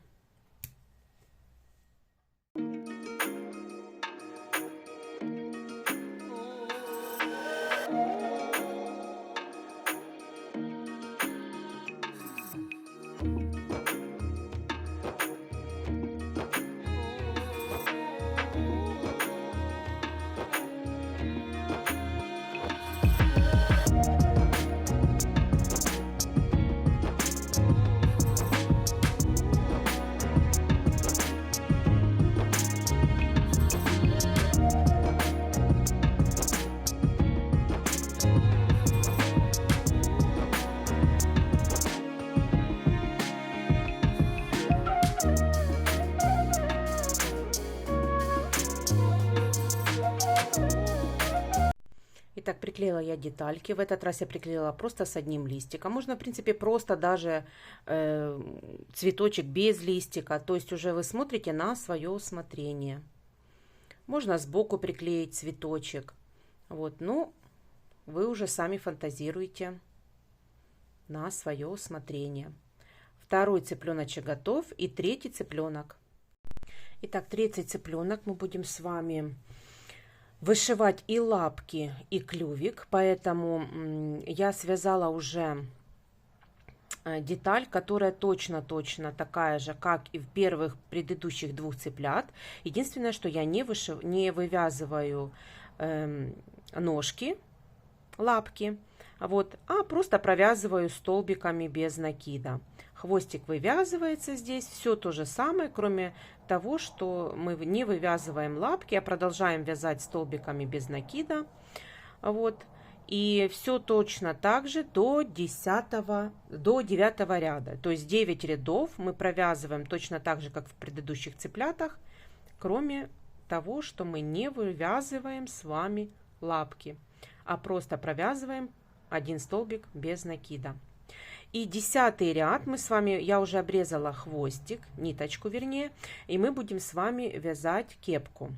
Итак, приклеила я детальки. В этот раз я приклеила просто с 1 листиком. Можно, в принципе, просто даже цветочек без листика. То есть уже вы смотрите на свое усмотрение. Можно сбоку приклеить цветочек. Вот, ну, вы уже сами фантазируете на свое усмотрение. Второй цыпленочек готов и третий цыпленок. Итак, третий цыпленок мы будем с вами вышивать и лапки, и клювик, поэтому я связала уже деталь, которая точно такая же, как и в первых предыдущих 2 цыплят. Единственное, что я не вывязываю ножки, лапки, вот, а просто провязываю столбиками без накида. Хвостик вывязывается здесь, все то же самое, кроме того, что мы не вывязываем лапки, а продолжаем вязать столбиками без накида. Вот. И все точно так же до 9 ряда. То есть 9 рядов мы провязываем точно так же, как в предыдущих цыплятах, кроме того, что мы не вывязываем с вами лапки, а просто провязываем один столбик без накида. И 10 ряд мы с вами, я уже обрезала хвостик, ниточку вернее, и мы будем с вами вязать кепку.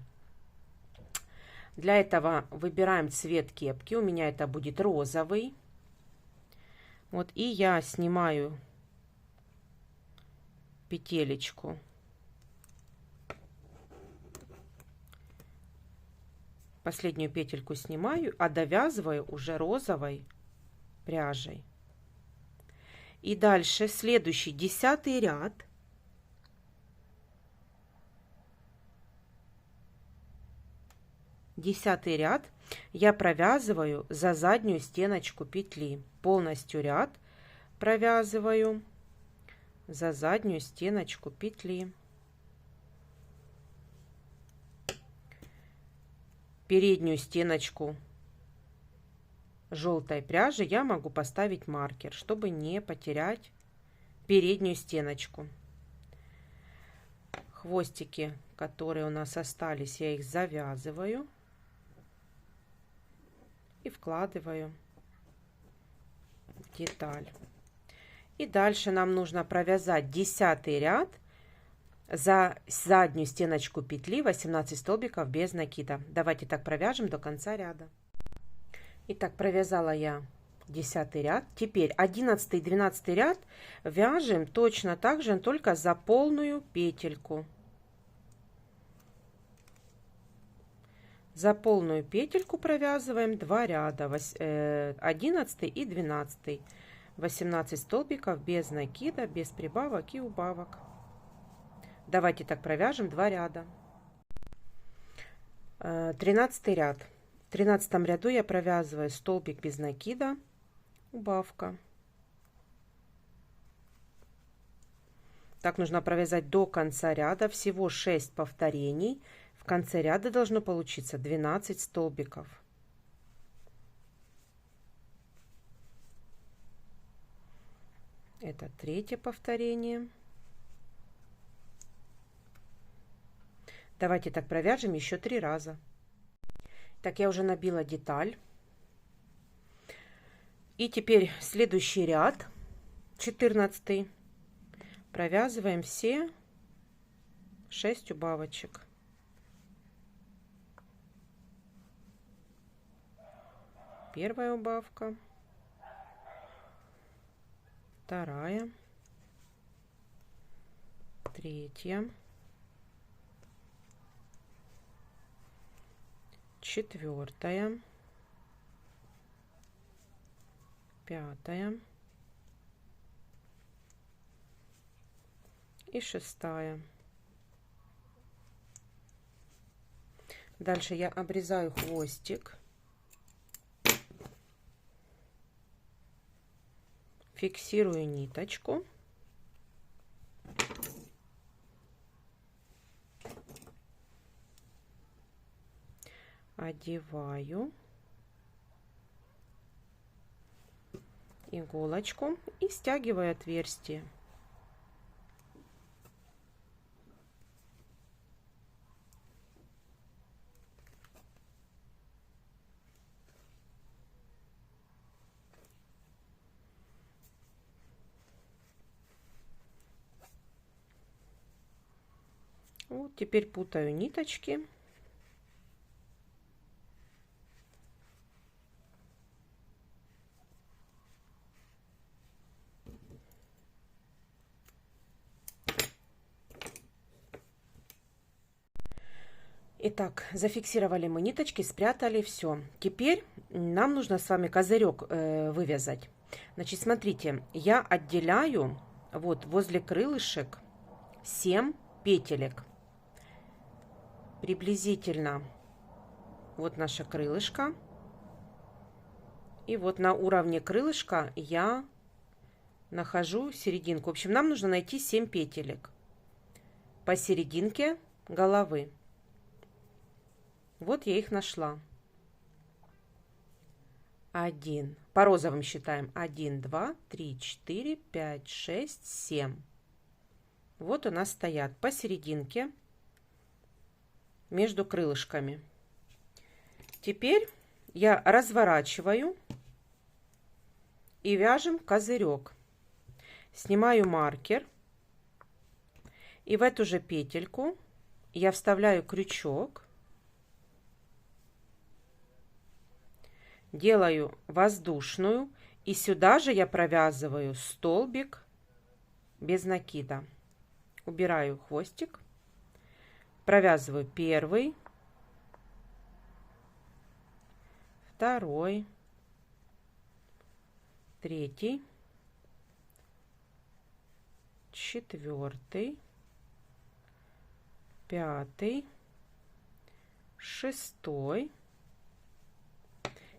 Для этого выбираем цвет кепки, у меня это будет розовый. Вот, и я снимаю петелечку. Последнюю петельку снимаю, а довязываю уже розовой пряжей. И дальше следующий 10 ряд. Десятый ряд я провязываю за заднюю стеночку петли. Полностью ряд провязываю за заднюю стеночку петли. Переднюю стеночку желтой пряжи я могу поставить маркер, чтобы не потерять переднюю стеночку. Хвостики, которые у нас остались, я их завязываю и вкладываю в деталь. И дальше нам нужно провязать 10 ряд за заднюю стеночку петли 18 столбиков без накида. Давайте так провяжем до конца ряда. Итак, провязала я 10 ряд. Теперь 11 и 12 ряд вяжем точно так же, только за полную петельку. За полную петельку провязываем 2 ряда, 11 и 12. 18 столбиков без накида, без прибавок и убавок. Давайте так провяжем 2 ряда. 13 ряд. В 13 ряду я провязываю столбик без накида, убавка. Так нужно провязать до конца ряда, всего 6 повторений. В конце ряда должно получиться 12 столбиков. Это третье повторение. Давайте так провяжем еще 3 раза. Так, я уже набила деталь. И теперь следующий ряд, 14. Провязываем все 6 убавочек. Первая убавка, вторая, третья, четвертая, пятая и шестая. Дальше я обрезаю хвостик, фиксирую ниточку, одеваю иголочку и стягиваю отверстие. Вот теперь путаю ниточки. Итак, зафиксировали мы ниточки, спрятали, все. Теперь нам нужно с вами козырек вывязать. Значит, смотрите, я отделяю вот возле крылышек 7 петелек. Приблизительно вот наше крылышко. И вот на уровне крылышка я нахожу серединку. В общем, нам нужно найти 7 петелек посерединке головы. Вот я их нашла. 1. По розовым считаем. 1, 2, 3, 4, 5, 6, 7. Вот у нас стоят посерединке между крылышками. Теперь я разворачиваю и вяжем козырек. Снимаю маркер. И в эту же петельку я вставляю крючок. Делаю воздушную, и сюда же я провязываю столбик без накида. Убираю хвостик, провязываю первый, второй, третий, четвертый, пятый, шестой.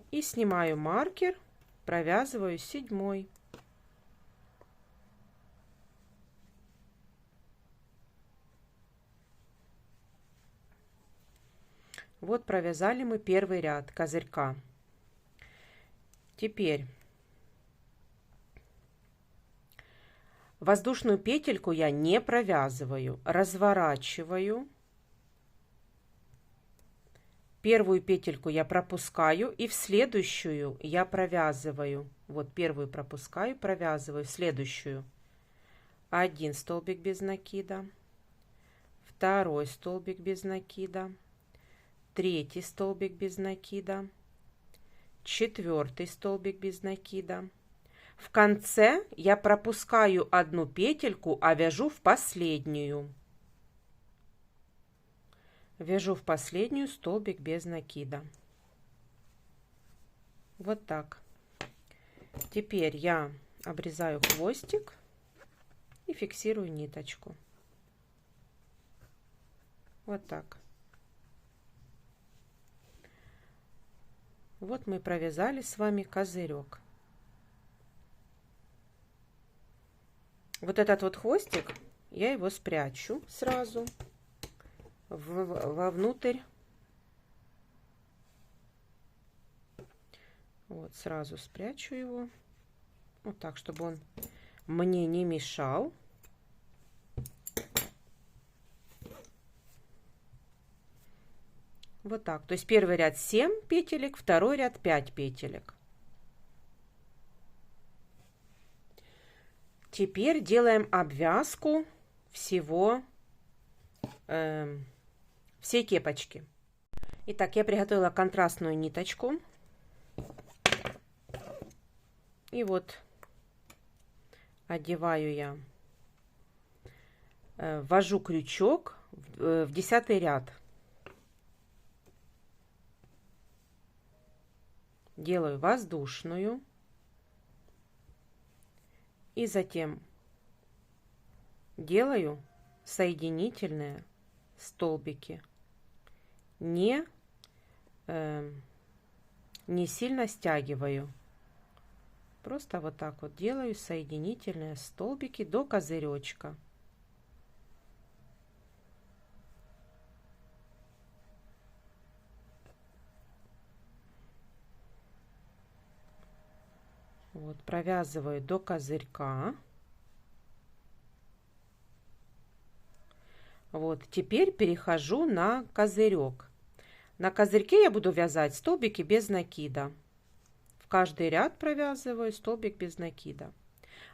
И снимаю маркер, провязываю 7. Вот провязали мы первый ряд козырька. Теперь воздушную петельку я не провязываю, разворачиваю. Первую петельку я пропускаю, и в следующую я провязываю. Вот первую пропускаю, провязываю, следующую. 1 столбик без накида, второй столбик без накида, третий столбик без накида, четвертый столбик без накида. В конце я пропускаю одну петельку, а вяжу в последнюю. Вяжу в последнюю столбик без накида. Вот так. Теперь я обрезаю хвостик и фиксирую ниточку. Вот так. Вот мы провязали с вами козырек. Вот этот вот хвостик, я его спрячу сразу вовнутрь. Вот сразу спрячу его. Вот так, чтобы он мне не мешал. Вот так. То есть первый ряд 7 петелек, второй ряд 5 петелек. Теперь делаем обвязку всей кепочки. Итак, я приготовила контрастную ниточку. И вот одеваю я, ввожу крючок в 10-й ряд. Делаю воздушную. И затем делаю соединительные столбики. Не сильно стягиваю. Просто вот так вот делаю соединительные столбики до козыречка. Вот, провязываю до козырька. Вот, теперь перехожу на козырек. На козырьке я буду вязать столбики без накида. В каждый ряд провязываю столбик без накида.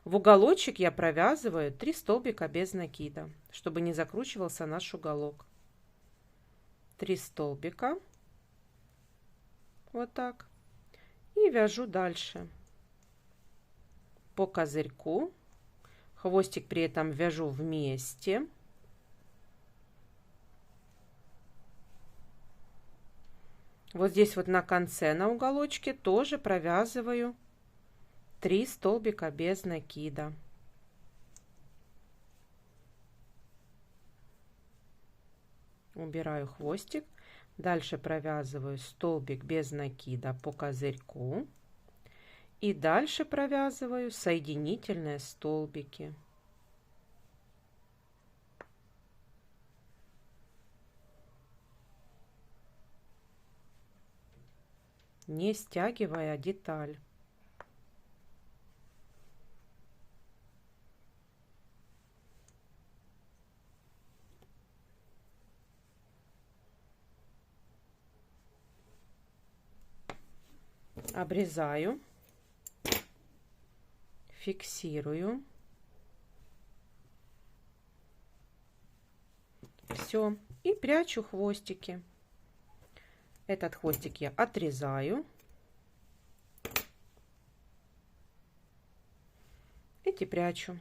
В уголочек я провязываю 3 столбика без накида, чтобы не закручивался наш уголок. 3 столбика. Вот так. И вяжу дальше. По козырьку. Хвостик при этом вяжу вместе. Вот здесь вот на конце, на уголочке, тоже провязываю 3 столбика без накида. Убираю хвостик. Дальше провязываю столбик без накида по козырьку. И дальше провязываю соединительные столбики. не стягивая деталь. Обрезаю, фиксирую. Все. И прячу хвостики. Этот хвостик я отрезаю. Эти прячу.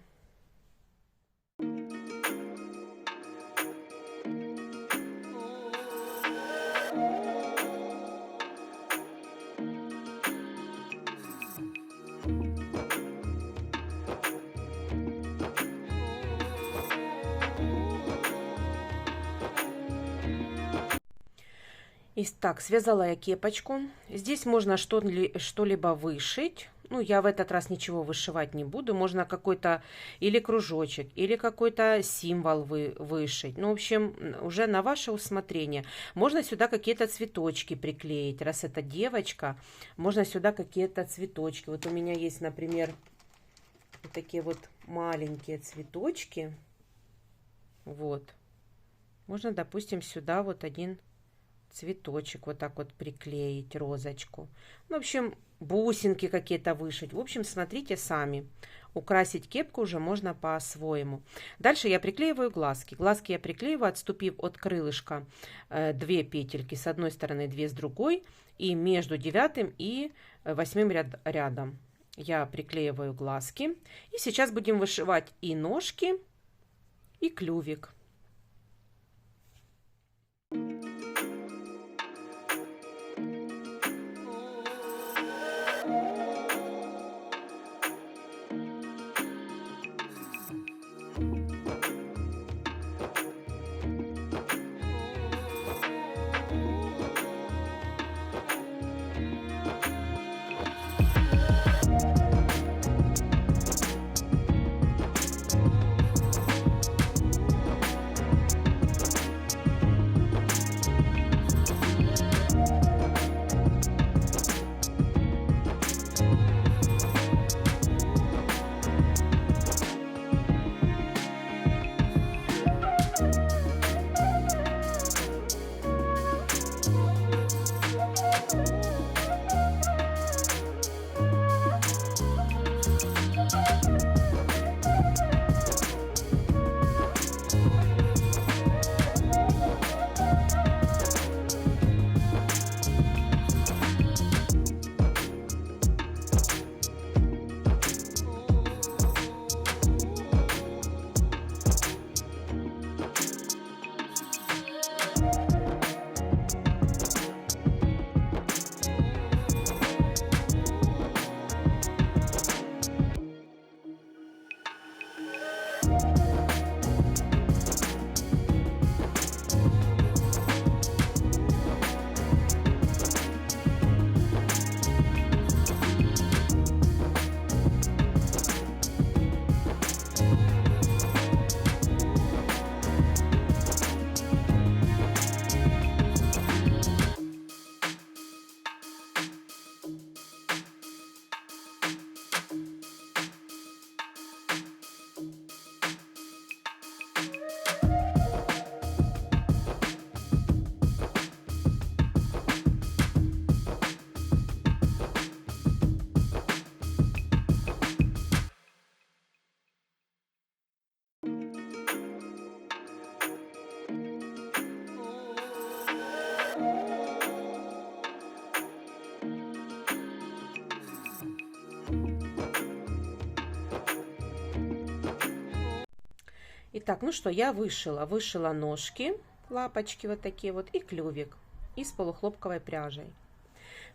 Итак, связала я кепочку. Здесь можно что-либо вышить. Ну, я в этот раз ничего вышивать не буду. Можно какой-то или кружочек, или какой-то символ вышить. Ну, в общем, уже на ваше усмотрение. Можно сюда какие-то цветочки приклеить. Раз это девочка, можно сюда какие-то цветочки. Вот у меня есть, например, вот такие вот маленькие цветочки. Вот. Можно, допустим, сюда вот один цветочек вот так вот приклеить, розочку. Ну, в общем, бусинки какие-то вышить. В общем, смотрите сами. Украсить кепку уже можно по-своему. Дальше я приклеиваю глазки. Глазки я приклеиваю, отступив от крылышка 2 петельки с одной стороны, 2 с другой. И между 9 и 8 рядом я приклеиваю глазки. И сейчас будем вышивать и ножки, и клювик. Итак, ну что, я вышила ножки, лапочки вот такие вот и клювик из полухлопковой пряжей.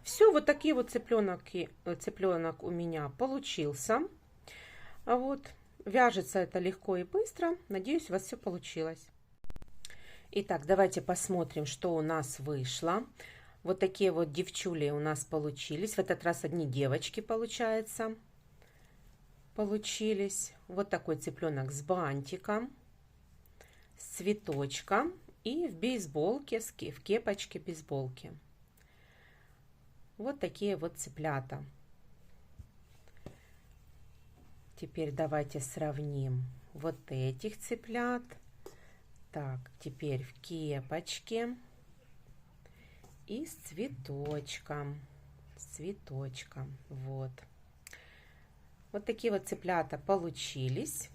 Все, вот такие вот цыпленок у меня получился. Вот, вяжется это легко и быстро. Надеюсь, у вас все получилось. Итак, давайте посмотрим, что у нас вышло. Вот такие вот девчули у нас получились. В этот раз одни девочки, получается, получились. Вот такой цыпленок с бантиком, с цветочком и в бейсболке, в кепочке бейсболки. Вот такие вот цыплята. Теперь давайте сравним вот этих цыплят. Так, теперь в кепочке и с цветочком. С цветочком. Вот. Вот такие вот цыплята получились.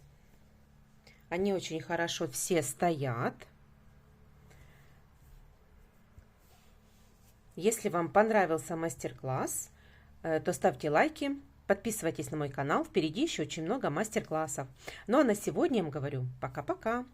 Они очень хорошо все стоят. Если вам понравился мастер-класс, то ставьте лайки, подписывайтесь на мой канал. Впереди еще очень много мастер-классов. Ну а на сегодня я вам говорю пока-пока.